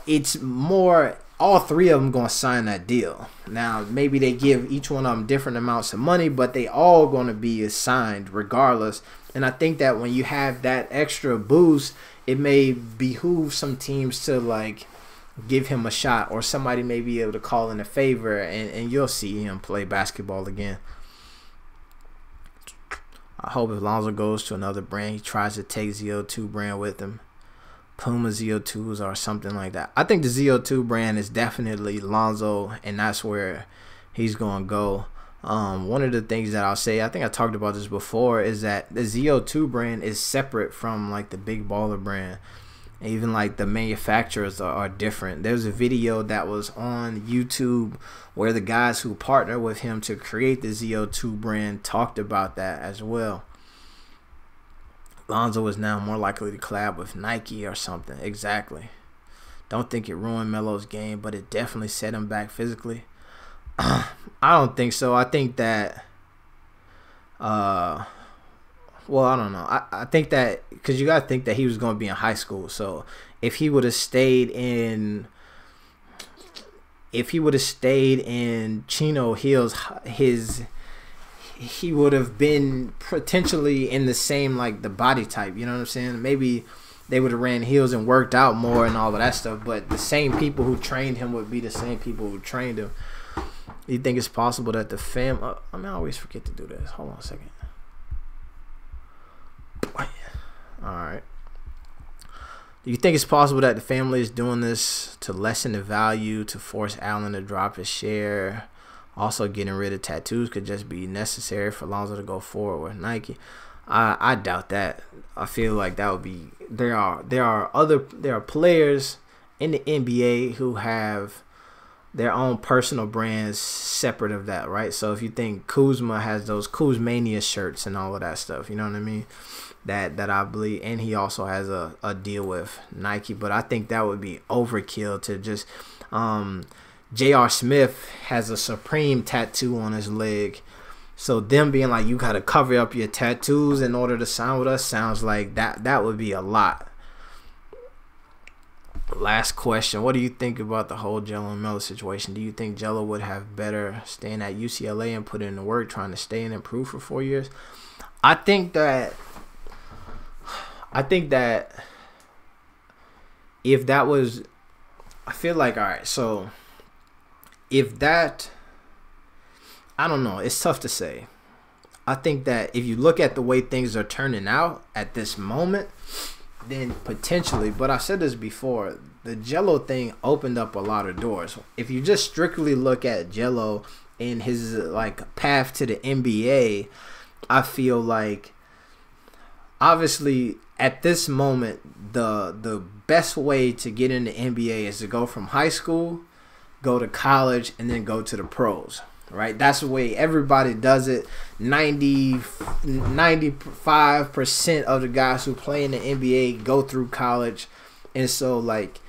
Speaker 1: it's more, all 3 of them gonna sign that deal. Now maybe they give each one of them different amounts of money, but they all gonna be signed regardless. And I think that when you have that extra boost, it may behoove some teams to like give him a shot, or somebody may be able to call in a favor, and you'll see him play basketball again. I hope if Lonzo goes to another brand, he tries to take ZO2 brand with him. Puma ZO2s or something like that. I think the ZO2 brand is definitely Lonzo, and that's where he's going to go. One of the things that I'll say, I think I talked about this before, is that the ZO2 brand is separate from like the Big Baller brand. Even like the manufacturers are different. There's a video that was on YouTube where the guys who partner with him to create the ZO2 brand talked about that as well. Lonzo is now more likely to collab with Nike or something. Exactly. Don't think it ruined Melo's game, but it definitely set him back physically. I don't think so. I think that, well, I don't know. I think that, because you got to think that he was going to be in high school. So if he would have stayed in, Chino Hills, he would have been potentially in the same, like, the body type, you know what I'm saying? Maybe they would have ran heels and worked out more and all of that stuff, but the same people who trained him would be the same people who trained him. You think it's possible that the I always forget to do this. Hold on a second. Alright. Do you think it's possible that the family is doing this to lessen the value, to force Allen to drop his share? Also, getting rid of tattoos could just be necessary for Lonzo to go forward with Nike. I doubt that. I feel like that would be. There are players in the NBA who have their own personal brands separate of that, right? So if you think Kuzma has those Kuzmania shirts and all of that stuff, you know what I mean? That I believe, and he also has a deal with Nike. But I think that would be overkill to just. J.R. Smith has a Supreme tattoo on his leg. So them being like, you got to cover up your tattoos in order to sign with us, sounds like that would be a lot. Last question. What do you think about the whole Jello and Melo situation? Do you think Jello would have better staying at UCLA and put in the work, trying to stay and improve for 4 years? I think that if that was, I feel like, all right, so if that, I don't know, it's tough to say. I think that if you look at the way things are turning out at this moment, then potentially, but I said this before, the Jello thing opened up a lot of doors. If you just strictly look at Jello and his like path to the NBA, I feel like obviously at this moment the best way to get in the NBA is to go from high school, go to college, and then go to the pros, right? That's the way everybody does it. 95% of the guys who play in the NBA go through college. And so, like,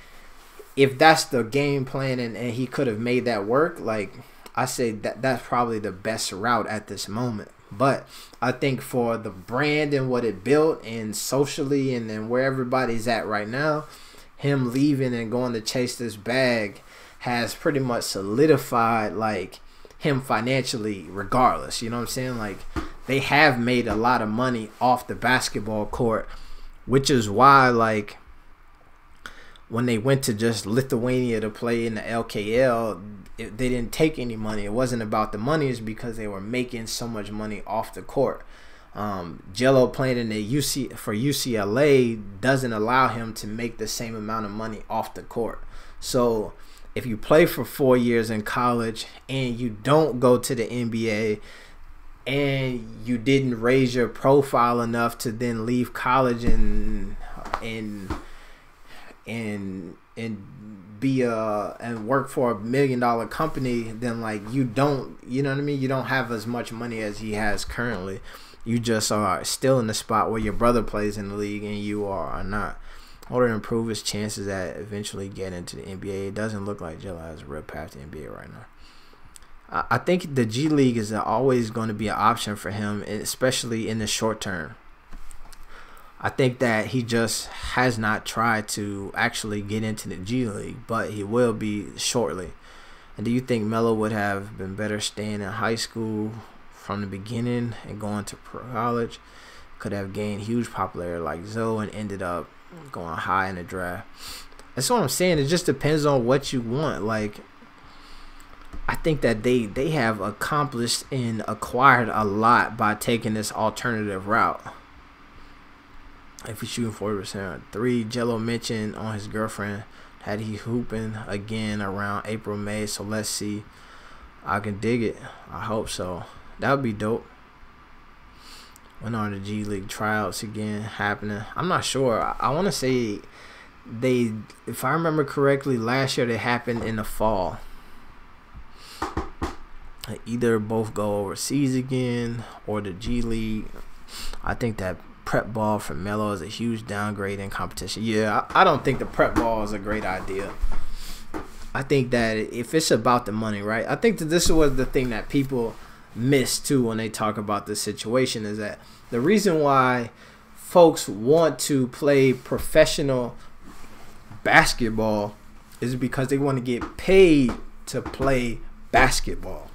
Speaker 1: if that's the game plan and he could have made that work, like, I say that's probably the best route at this moment. But I think for the brand and what it built and socially and then where everybody's at right now, him leaving and going to chase this bag has pretty much solidified like him financially regardless. You know what I'm saying? Like, they have made a lot of money off the basketball court, which is why like when they went to just Lithuania to play in the LKL, they didn't take any money. It wasn't about the money, it's because they were making so much money off the court. Jello playing in the for UCLA doesn't allow him to make the same amount of money off the court. So if you play for 4 years in college and you don't go to the NBA and you didn't raise your profile enough to then leave college and be and work for $1 million company, then like you know what I mean, you don't have as much money as he has currently. You just are still in the spot where your brother plays in the league and you are not. In order to improve his chances at eventually getting into the NBA, it doesn't look like Jello has a real path to the NBA right now. I think the G League is always going to be an option for him, especially in the short term. I think that he just has not tried to actually get into the G League, but he will be shortly. And do you think Melo would have been better staying in high school from the beginning and going to college? Could have gained huge popularity like Zoe and ended up going high in the draft. That's what I'm saying. It just depends on what you want. Like, I think that they have accomplished and acquired a lot by taking this alternative route. if he's shooting 40%. 3, Jello mentioned on his girlfriend had he hooping again around April, May. So let's see. I can dig it. I hope so. That would be dope. When are the G League tryouts again happening? I'm not sure. I want to say they, if I remember correctly, last year they happened in the fall. Either both go overseas again or the G League. I think that prep ball for Melo is a huge downgrade in competition. Yeah, I don't think the prep ball is a great idea. I think that if it's about the money, right? I think that this was the thing that people miss too when they talk about this situation, is that the reason why folks want to play professional basketball is because they want to get paid to play basketball,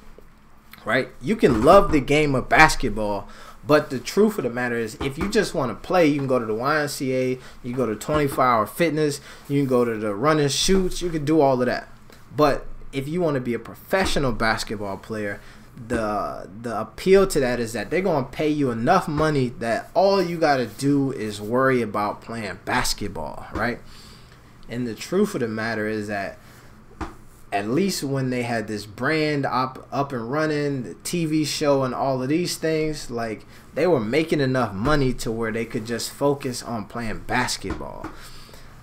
Speaker 1: right? You can love the game of basketball, but the truth of the matter is, if you just want to play, you can go to the YMCA, you go to 24-hour fitness, you can go to the run and shoots, you can do all of that. But if you want to be a professional basketball player, the appeal to that is that they're going to pay you enough money that all you got to do is worry about playing basketball, right? And the truth of the matter is that at least when they had this brand up and running, the TV show and all of these things, like, they were making enough money to where they could just focus on playing basketball.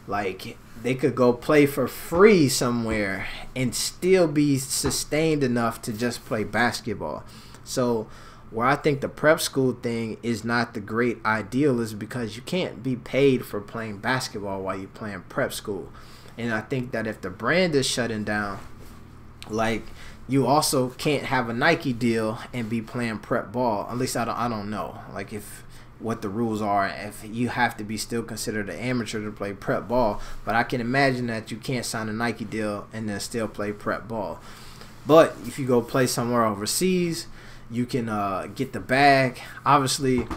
Speaker 1: Like, they could go play for free somewhere and still be sustained enough to just play basketball. So where I think the prep school thing is not the great ideal is because you can't be paid for playing basketball while you're playing prep school. And I think that if the brand is shutting down, like, you also can't have a Nike deal and be playing prep ball. At least I don't know, like, if what the rules are, if you have to be still considered an amateur to play prep ball. But I can imagine that you can't sign a Nike deal and then still play prep ball. But if you go play somewhere overseas, you can get the bag. Obviously,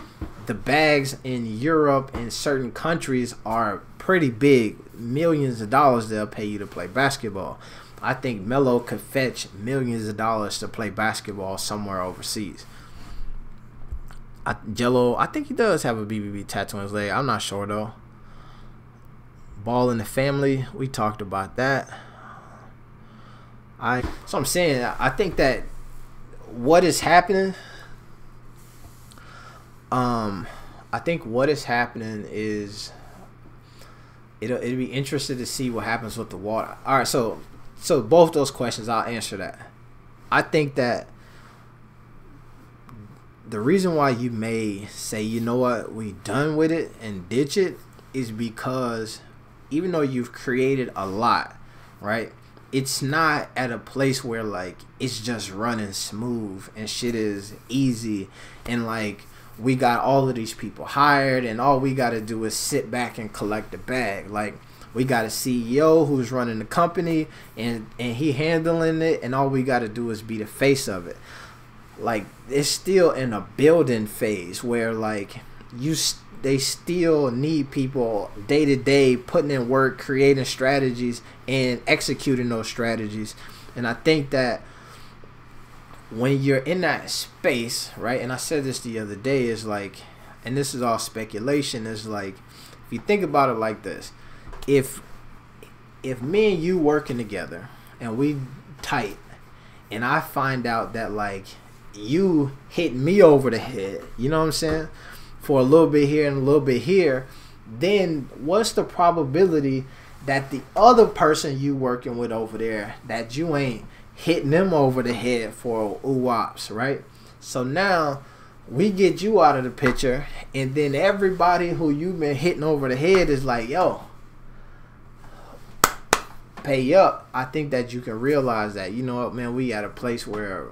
Speaker 1: the bags in Europe and certain countries are pretty big. Millions of dollars they'll pay you to play basketball. I think Melo could fetch millions of dollars to play basketball somewhere overseas. Jello, I think he does have a BBB tattoo on his leg. I'm not sure, though. Ball in the family, we talked about that. So I'm saying, I think that what is happening, I think what is happening is it'll be interesting to see what happens with the water. All right, so both those questions, I'll answer that. I think that the reason why you may say, you know what, we done with it and ditch it, is because even though you've created a lot, right, it's not at a place where, like, it's just running smooth and shit is easy and, like, we got all of these people hired and all we got to do is sit back and collect the bag. Like, we got a CEO who's running the company and he handling it, and all we got to do is be the face of it. Like, it's still in a building phase where, like, they still need people day to day putting in work, creating strategies and executing those strategies. And I think that when you're in that space, right, and I said this the other day, is like, and this is all speculation, is like, if you think about it like this, if me and you working together and we tight, and I find out that, like, you hit me over the head, you know what I'm saying, for a little bit here and a little bit here, then what's the probability that the other person you working with over there, that you ain't hitting them over the head for ooh-wops, right? So now we get you out of the picture, and then everybody who you've been hitting over the head is like, yo, pay up. I think that you can realize that, you know what, man, we at a place where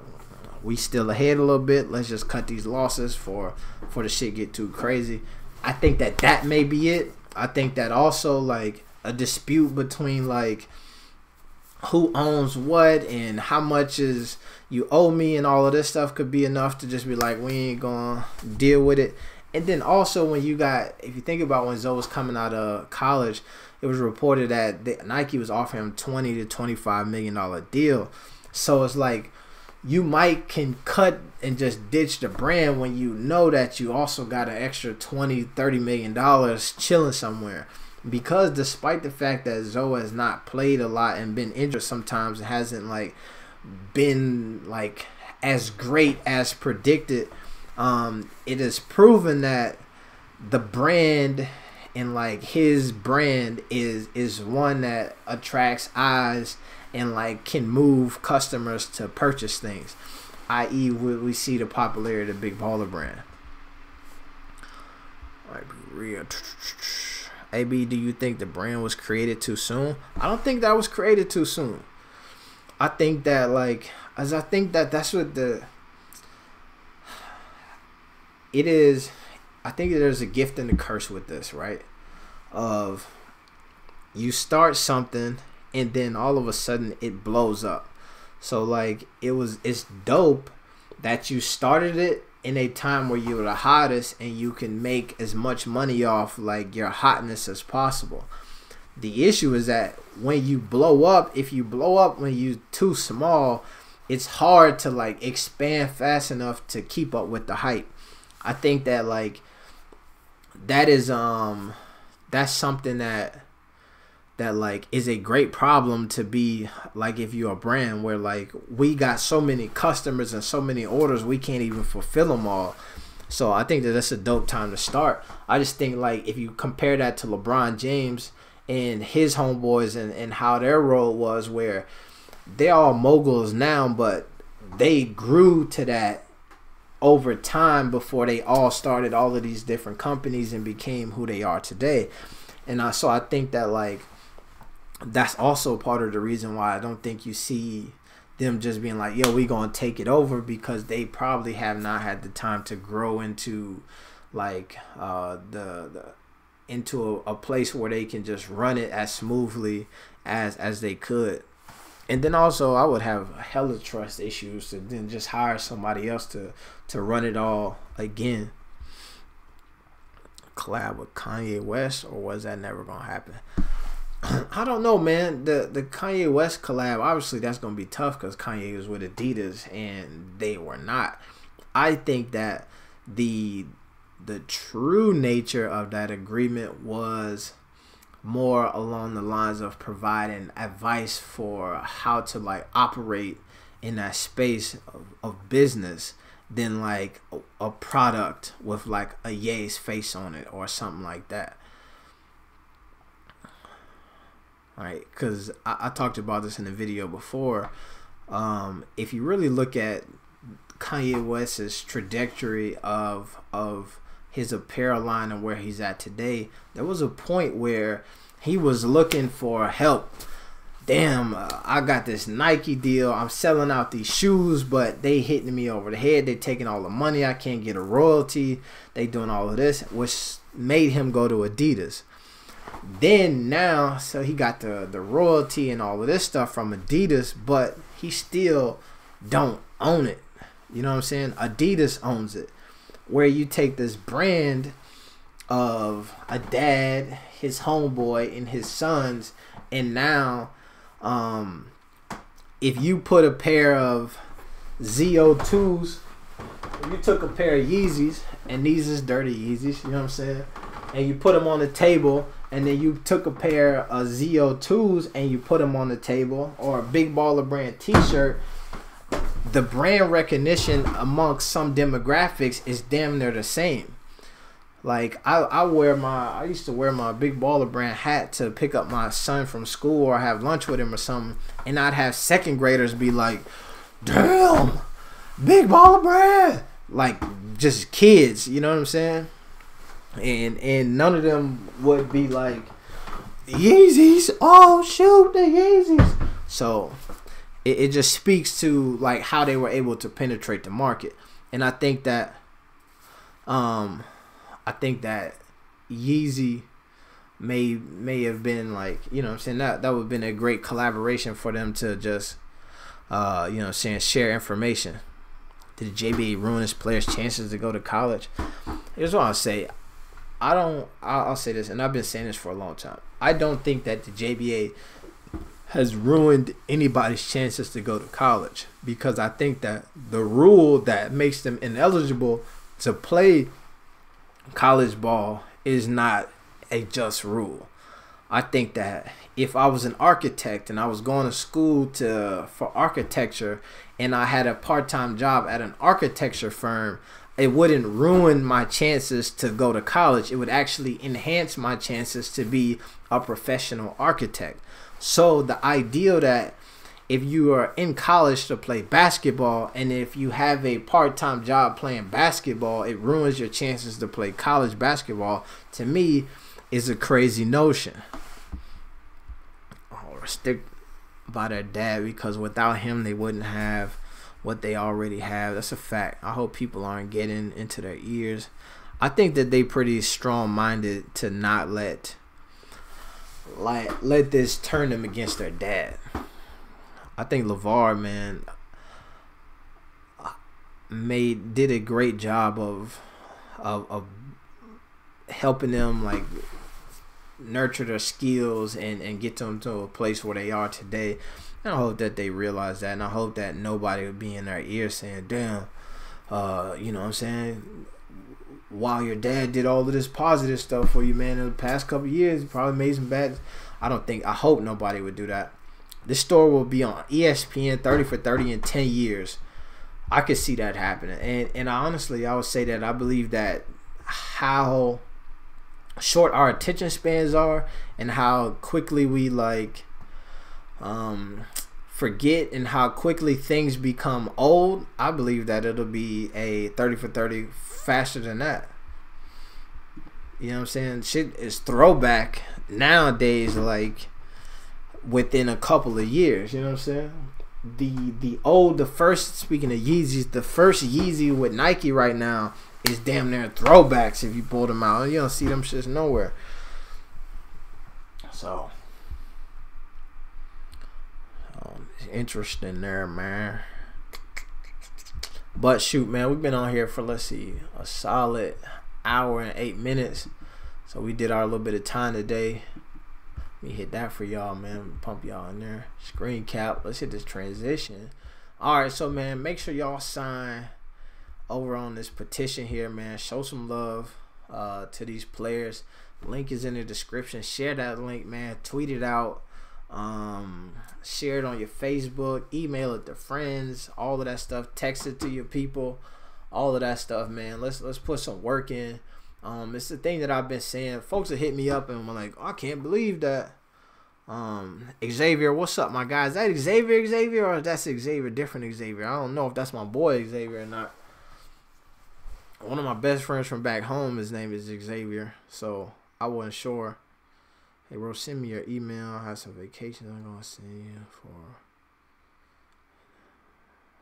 Speaker 1: we still ahead a little bit. Let's just cut these losses for the shit get too crazy. I think that may be it. I think that also, like, a dispute between, like, who owns what and how much is you owe me and all of this stuff could be enough to just be like, we ain't gonna deal with it. And then also when you got, if you think about when Zoe was coming out of college, it was reported that Nike was offering him $20 to $25 million deal. So it's like, you might can cut and just ditch the brand when you know that you also got an extra $20-30 million chilling somewhere. Because despite the fact that Zoe has not played a lot and been injured sometimes, it hasn't like been like as great as predicted. It is proven that the brand and like his brand is one that attracts eyes and like can move customers to purchase things, i.e. we see the popularity of the Big Baller brand. Like real. AB, do you think the brand was created too soon? I don't think that was created too soon. I think that that's what it is. I think there's a gift and a curse with this, right? Of you start something and then all of a sudden it blows up. So like it's dope that you started it in a time where you were the hottest and you can make as much money off like your hotness as possible. The issue is that when you blow up, if you blow up when you're too small, it's hard to like expand fast enough to keep up with the hype. I think that like that is that's something that like is a great problem to be like if you're a brand where like we got so many customers and so many orders we can't even fulfill them all. So I think that that's a dope time to start. I just think like if you compare that to LeBron James and his homeboys and how their role was, where they're all moguls now, but they grew to that over time before they all started all of these different companies and became who they are today. And so I think that like that's also part of the reason why I don't think you see them just being like, yo, we gonna take it over, because they probably have not had the time to grow into like into a place where they can just run it as smoothly as they could. And then also I would have hella trust issues to then just hire somebody else to run it all again. Collab with Kanye West, or was that never gonna happen? I don't know, man. The Kanye West collab, obviously that's gonna be tough because Kanye was with Adidas and they were not. I think that the true nature of that agreement was more along the lines of providing advice for how to like operate in that space of business than like a product with like a Ye's face on it or something like that. Right, because I talked about this in the video before. If you really look at Kanye West's trajectory of his apparel line and where he's at today, there was a point where he was looking for help. Damn, I got this Nike deal. I'm selling out these shoes, but they hitting me over the head. They taking all the money. I can't get a royalty. They doing all of this, which made him go to Adidas. Then now, so he got the royalty and all of this stuff from Adidas, but he still don't own it. You know what I'm saying? Adidas owns it. Where you take this brand of a dad, his homeboy, and his sons, and now if you put a pair of ZO2s, if you took a pair of Yeezys, and these is dirty Yeezys, you know what I'm saying, and you put them on the table, and then you took a pair of ZO2s and you put them on the table, or a Big Baller brand t-shirt, the brand recognition amongst some demographics is damn near the same. Like I used to wear my Big Baller brand hat to pick up my son from school or have lunch with him or something, and I'd have second graders be like, damn, Big Baller brand, like just kids, you know what I'm saying? And none of them would be like, Yeezys, oh shoot, the Yeezys. So it just speaks to like how they were able to penetrate the market. And I think that Yeezy may have been like, you know what I'm saying, that would have been a great collaboration for them to just you know what I'm saying, share information. Did JBA ruin his players' chances to go to college? Here's what I'll say. I'll say this, and I've been saying this for a long time. I don't think that the JBA has ruined anybody's chances to go to college, because I think that the rule that makes them ineligible to play college ball is not a just rule. I think that if I was an architect and I was going to school for architecture and I had a part-time job at an architecture firm, it wouldn't ruin my chances to go to college. It would actually enhance my chances to be a professional architect. So the idea that if you are in college to play basketball and if you have a part-time job playing basketball, it ruins your chances to play college basketball, to me is a crazy notion. Or stick by their dad, because without him they wouldn't have what they already have. That's a fact. I hope people aren't getting into their ears. I think that they pretty strong-minded to not let this turn them against their dad. I think LeVar, man, did a great job of helping them like nurture their skills and get them to a place where they are today. And I hope that they realize that, and I hope that nobody would be in their ear saying, damn, you know what I'm saying, while your dad did all of this positive stuff for you, man, in the past couple of years, he probably made some bad. I hope nobody would do that. This story will be on ESPN 30 for 30 in 10 years. I could see that happening. And honestly, I would say that I believe that how short our attention spans are and how quickly we forget and how quickly things become old, I believe that it'll be a 30 for 30 faster than that. You know what I'm saying? Shit is throwback nowadays, like within a couple of years. You know what I'm saying? Speaking of Yeezys, the first Yeezy with Nike right now is damn near throwbacks if you pull them out. You don't see them shits nowhere. So interesting there, man. But shoot, man, we've been on here for, let's see, a solid hour and 8 minutes. So we did our little bit of time today. Let me hit that for y'all, man. Pump y'all in there. Screen cap. Let's hit this transition. All right, so man, make sure y'all sign over on this petition here, man. Show some love to these players. Link is in the description. Share that link, man. Tweet it out. Share it on your Facebook. Email it to friends. All of that stuff. Text it to your people. All of that stuff, man. Let's put some work in. It's the thing that I've been saying. Folks will hit me up and I'm like, oh, I can't believe that. Xavier, what's up, my guy? Is that Xavier, or is that Xavier, different Xavier? I don't know if that's my boy Xavier or not. One of my best friends from back home, his name is Xavier, so I wasn't sure. Hey, bro, send me your email. I have some vacations I'm going to send you for.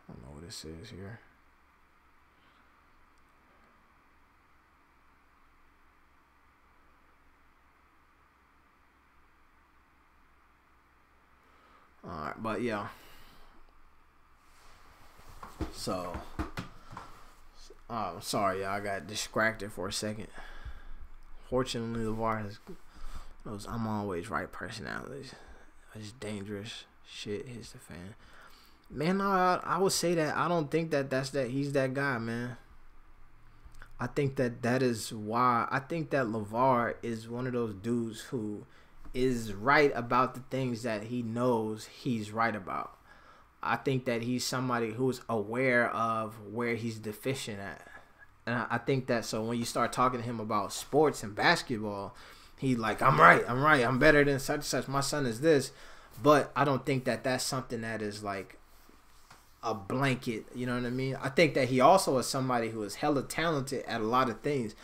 Speaker 1: I don't know what this is here. Alright, but yeah. So, sorry, y'all. I got distracted for a second. Fortunately, LeVar has those I'm always right personalities. It's dangerous shit hits the fan. Man, I would say that I don't think that he's that guy, man. I think that is why. I think that LeVar is one of those dudes who is right about the things that he knows he's right about. I think that he's somebody who's aware of where he's deficient at. And I think that, so when you start talking to him about sports and basketball, he like, I'm right, I'm better than such and such, my son is this. But I don't think that that's something that is like a blanket, you know what I mean? I think that he also is somebody who is hella talented at a lot of things.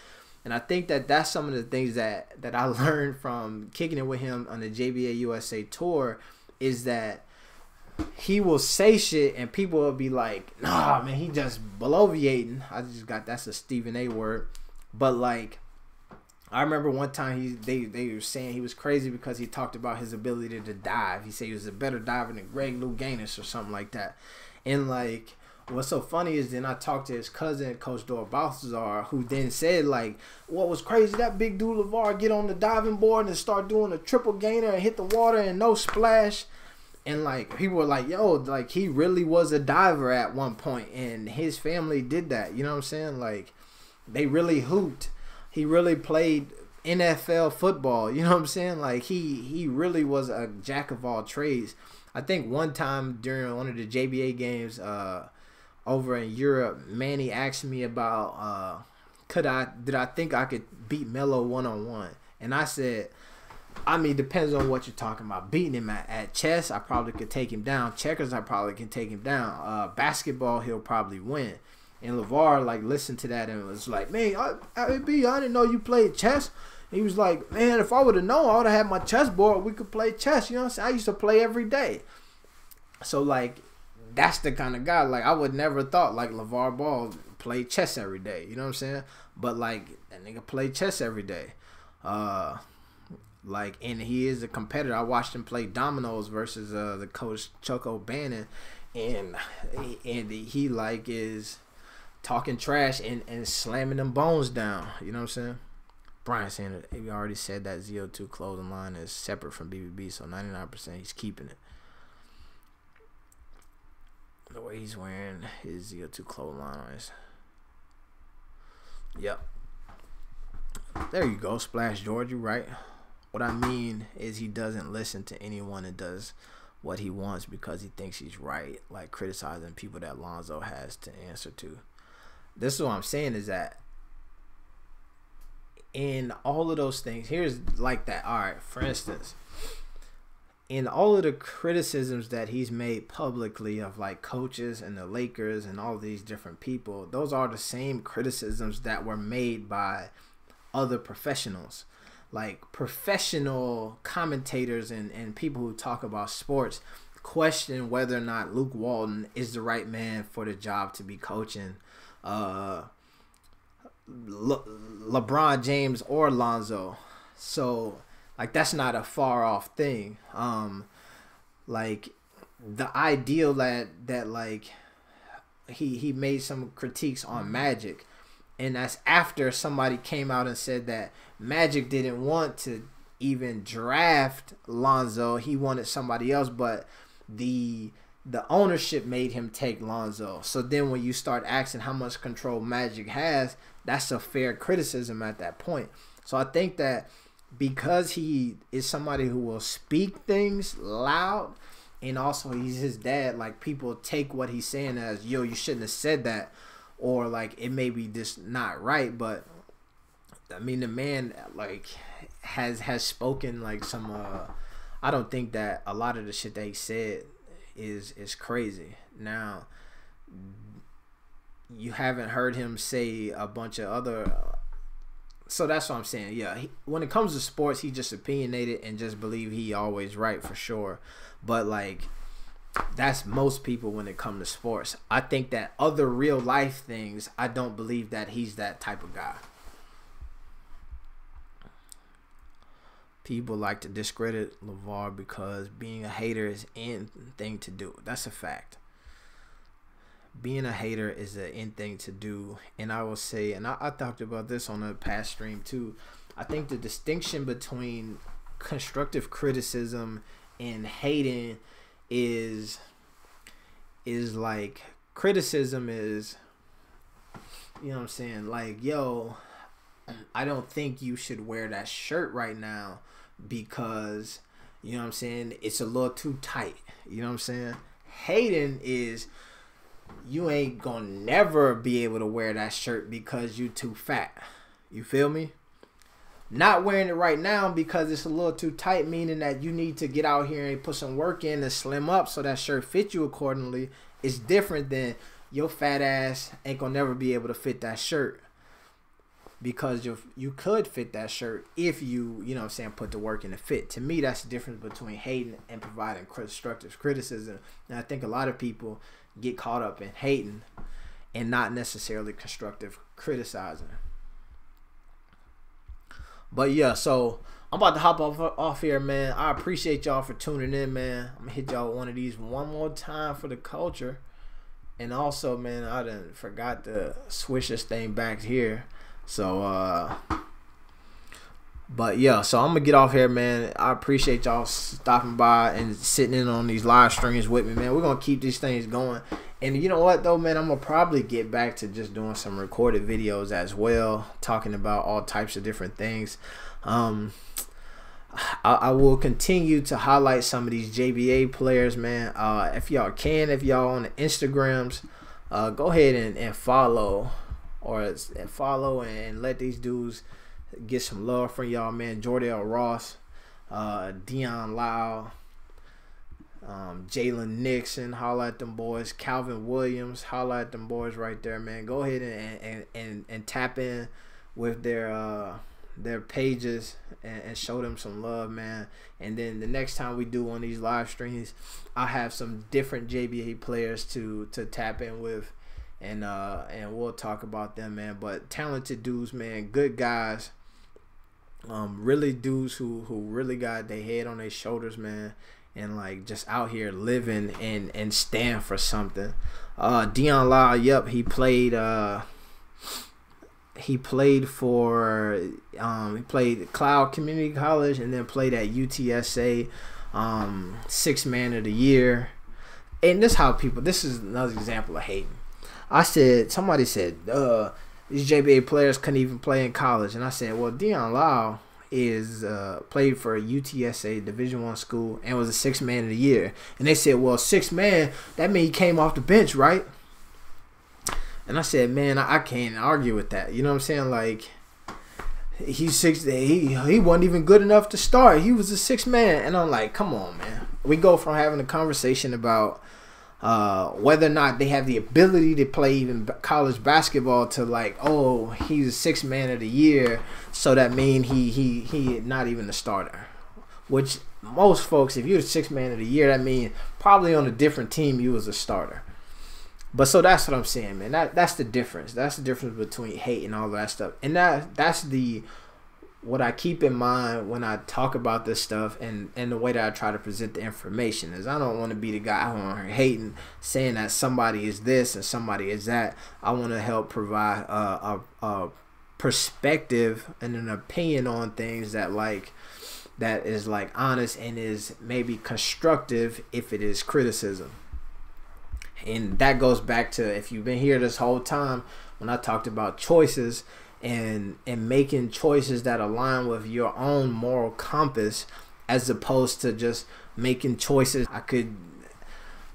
Speaker 1: And I think that that's some of the things that I learned from kicking it with him on the JBA USA tour, is that he will say shit and people will be like, nah, man, he just bloviating. That's a Stephen A word. But like, I remember one time they were saying he was crazy because he talked about his ability to dive. He said he was a better diver than Greg Louganis or something like that. And like, what's so funny is then I talked to his cousin, Coach Dor Balthazar, who then said, like, what was crazy, that big dude LeVar get on the diving board and start doing a triple gainer and hit the water and no splash. And like people were like, yo, like he really was a diver at one point, and his family did that. You know what I'm saying? Like they really hooped. He really played NFL football. You know what I'm saying? Like he really was a jack of all trades. I think one time during one of the JBA games over in Europe, Manny asked me about did I think I could beat Melo one-on-one, and I said, I mean, depends on what you're talking about. Beating him at chess, I probably could take him down. Checkers, I probably can take him down. Basketball, he'll probably win. And LeVar, like, listened to that and was like, man, I didn't know you played chess. And he was like, man, if I would have known, I would have had my chessboard. We could play chess. You know what I'm saying? I used to play every day. So, like, that's the kind of guy. Like, I would never thought, like, LeVar Ball played chess every day. You know what I'm saying? But, like, that nigga played chess every day. Like, and he is a competitor. I watched him play dominoes versus the coach Chuck O'Bannon, and he like is talking trash and slamming them bones down. You know what I'm saying? Brian saying that he already said that ZO2 clothing line is separate from BBB, so 99% he's keeping it. The way he's wearing his ZO2 clothing line on his. Yep. There you go, Splash George. You right. What I mean is he doesn't listen to anyone and does what he wants because he thinks he's right, like criticizing people that Lonzo has to answer to. This is what I'm saying is that in all of those things, here's like that. All right, for instance, in all of the criticisms that he's made publicly of like coaches and the Lakers and all these different people, those are the same criticisms that were made by other professionals. Like professional commentators and people who talk about sports question whether or not Luke Walton is the right man for the job to be coaching LeBron James or Lonzo. So like that's not a far off thing. Like the ideal that like he made some critiques on Magic. And that's after somebody came out and said that Magic didn't want to even draft Lonzo. He wanted somebody else, but the ownership made him take Lonzo. So then when you start asking how much control Magic has, that's a fair criticism at that point. So I think that because he is somebody who will speak things loud, and also he's his dad, like people take what he's saying as, yo, you shouldn't have said that. Or like it may be just not right, but I mean the man like has spoken like some. I don't think that a lot of the shit that he said is crazy. Now you haven't heard him say a bunch of other. So that's what I'm saying. Yeah, when it comes to sports, he just opinionated and just believe he always right for sure. But like. That's most people when it comes to sports. I think that other real life things, I don't believe that he's that type of guy. People like to discredit LeVar because being a hater is in thing to do. That's a fact. Being a hater is an in thing to do. And I will say, and I talked about this on a past stream too, I think the distinction between constructive criticism and hating is like criticism is, you know what I'm saying, like, yo, I don't think you should wear that shirt right now because, you know what I'm saying, it's a little too tight. You know what I'm saying? Hating is you ain't gonna never be able to wear that shirt because you too fat. You feel me? Not wearing it right now because it's a little too tight, meaning that you need to get out here and put some work in and slim up so that shirt fits you accordingly. It's different than your fat ass ain't gonna never be able to fit that shirt because you could fit that shirt if you know what I'm saying, put the work in to fit. To me, that's the difference between hating and providing constructive criticism. And I think a lot of people get caught up in hating and not necessarily constructive criticizing. But yeah, so I'm about to hop off here, man. I appreciate y'all for tuning in, man. I'm gonna hit y'all with one of these one more time for the culture. And also, man, I done forgot to switch this thing back here. So But yeah, so I'm gonna get off here, man. I appreciate y'all stopping by and sitting in on these live streams with me, man. We're gonna keep these things going. And you know what though, man, I'm gonna probably get back to just doing some recorded videos as well, talking about all types of different things. I will continue to highlight some of these JBA players, man. If y'all on the Instagrams, go ahead and follow and let these dudes get some love from y'all, man. Jordell Ross, Dion Lau, Jalen Nixon, holla at them boys. Calvin Williams, holla at them boys right there, man. Go ahead and tap in with their pages and show them some love, man. And then the next time we do one of these live streams, I'll have some different JBA players to tap in with, and we'll talk about them, man. But talented dudes, man, good guys. Really dudes who really got their head on their shoulders, man, and like just out here living and stand for something. Dion Lau, yep, he played Cloud Community College and then played at UTSA, 6th man of the year. And this is another example of hating. Somebody said these JBA players couldn't even play in college, and I said, well, Dion Lau is played for a UTSA Division I school and was a 6th man of the year. And they said, well, 6th man, that means he came off the bench, right? And I said, man, I can't argue with that. You know what I'm saying? Like, he's 6. He wasn't even good enough to start. He was a 6th man, and I'm like, come on, man. We go from having a conversation about whether or not they have the ability to play even college basketball to like, oh, he's a 6th man of the year, so that means he not even a starter. Which most folks, if you're the 6th man of the year, that means probably on a different team you was a starter. But so that's what I'm saying, man. That's the difference. That's the difference between hate and all that stuff. And that's what I keep in mind when I talk about this stuff, and the way that I try to present the information is I don't want to be the guy who hating, saying that somebody is this and somebody is that. I want to help provide a perspective and an opinion on things that is like honest and is maybe constructive if it is criticism. And that goes back to, if you've been here this whole time, when I talked about choices and making choices that align with your own moral compass, as opposed to just making choices. I could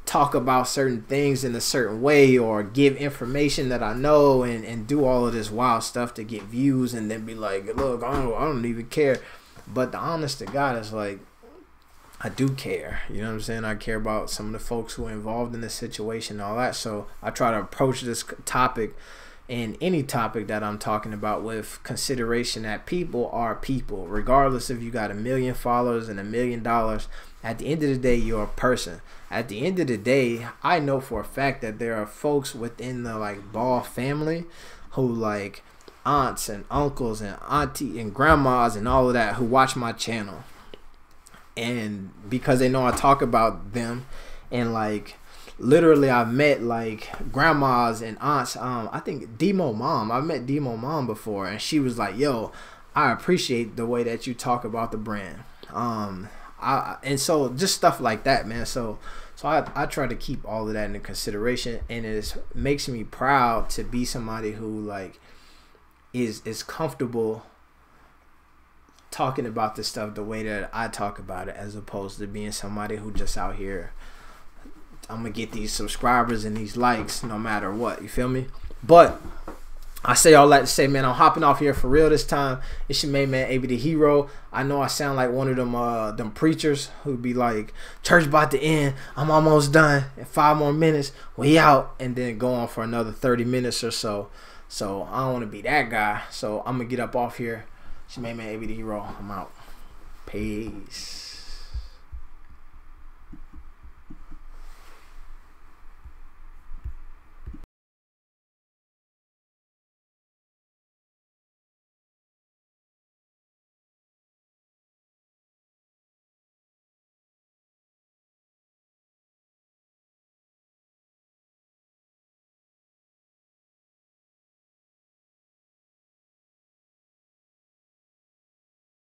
Speaker 1: talk about certain things in a certain way or give information that I know and do all of this wild stuff to get views and then be like, look, I don't even care. But the honest to God is like, I do care. You know what I'm saying? I care about some of the folks who are involved in this situation and all that. So I try to approach this topic and any topic that I'm talking about with consideration that people are people. Regardless if you got 1 million followers and $1 million, at the end of the day, you're a person. At the end of the day, I know for a fact that there are folks within the like Ball family who like aunts and uncles and auntie and grandmas and all of that who watch my channel. And because they know I talk about them, and like literally I've met like grandmas and aunts. I think Demo mom, I've met Demo mom before, and she was like, yo, I appreciate the way that you talk about the brand. And so just stuff like that, man. So I try to keep all of that into consideration, and it makes me proud to be somebody who like is comfortable talking about this stuff the way that I talk about it, as opposed to being somebody who just out here, I'm gonna get these subscribers and these likes no matter what. You feel me? But I say all that to say, man, I'm hopping off here for real this time. It's your main man, AB the Hero. I know I sound like one of them preachers who'd be like, church about to end, I'm almost done, in 5 more minutes, we out, and then go on for another 30 minutes or so. So I don't want to be that guy. So I'm gonna get up off here. It's your main man, AB the Hero. I'm out. Peace.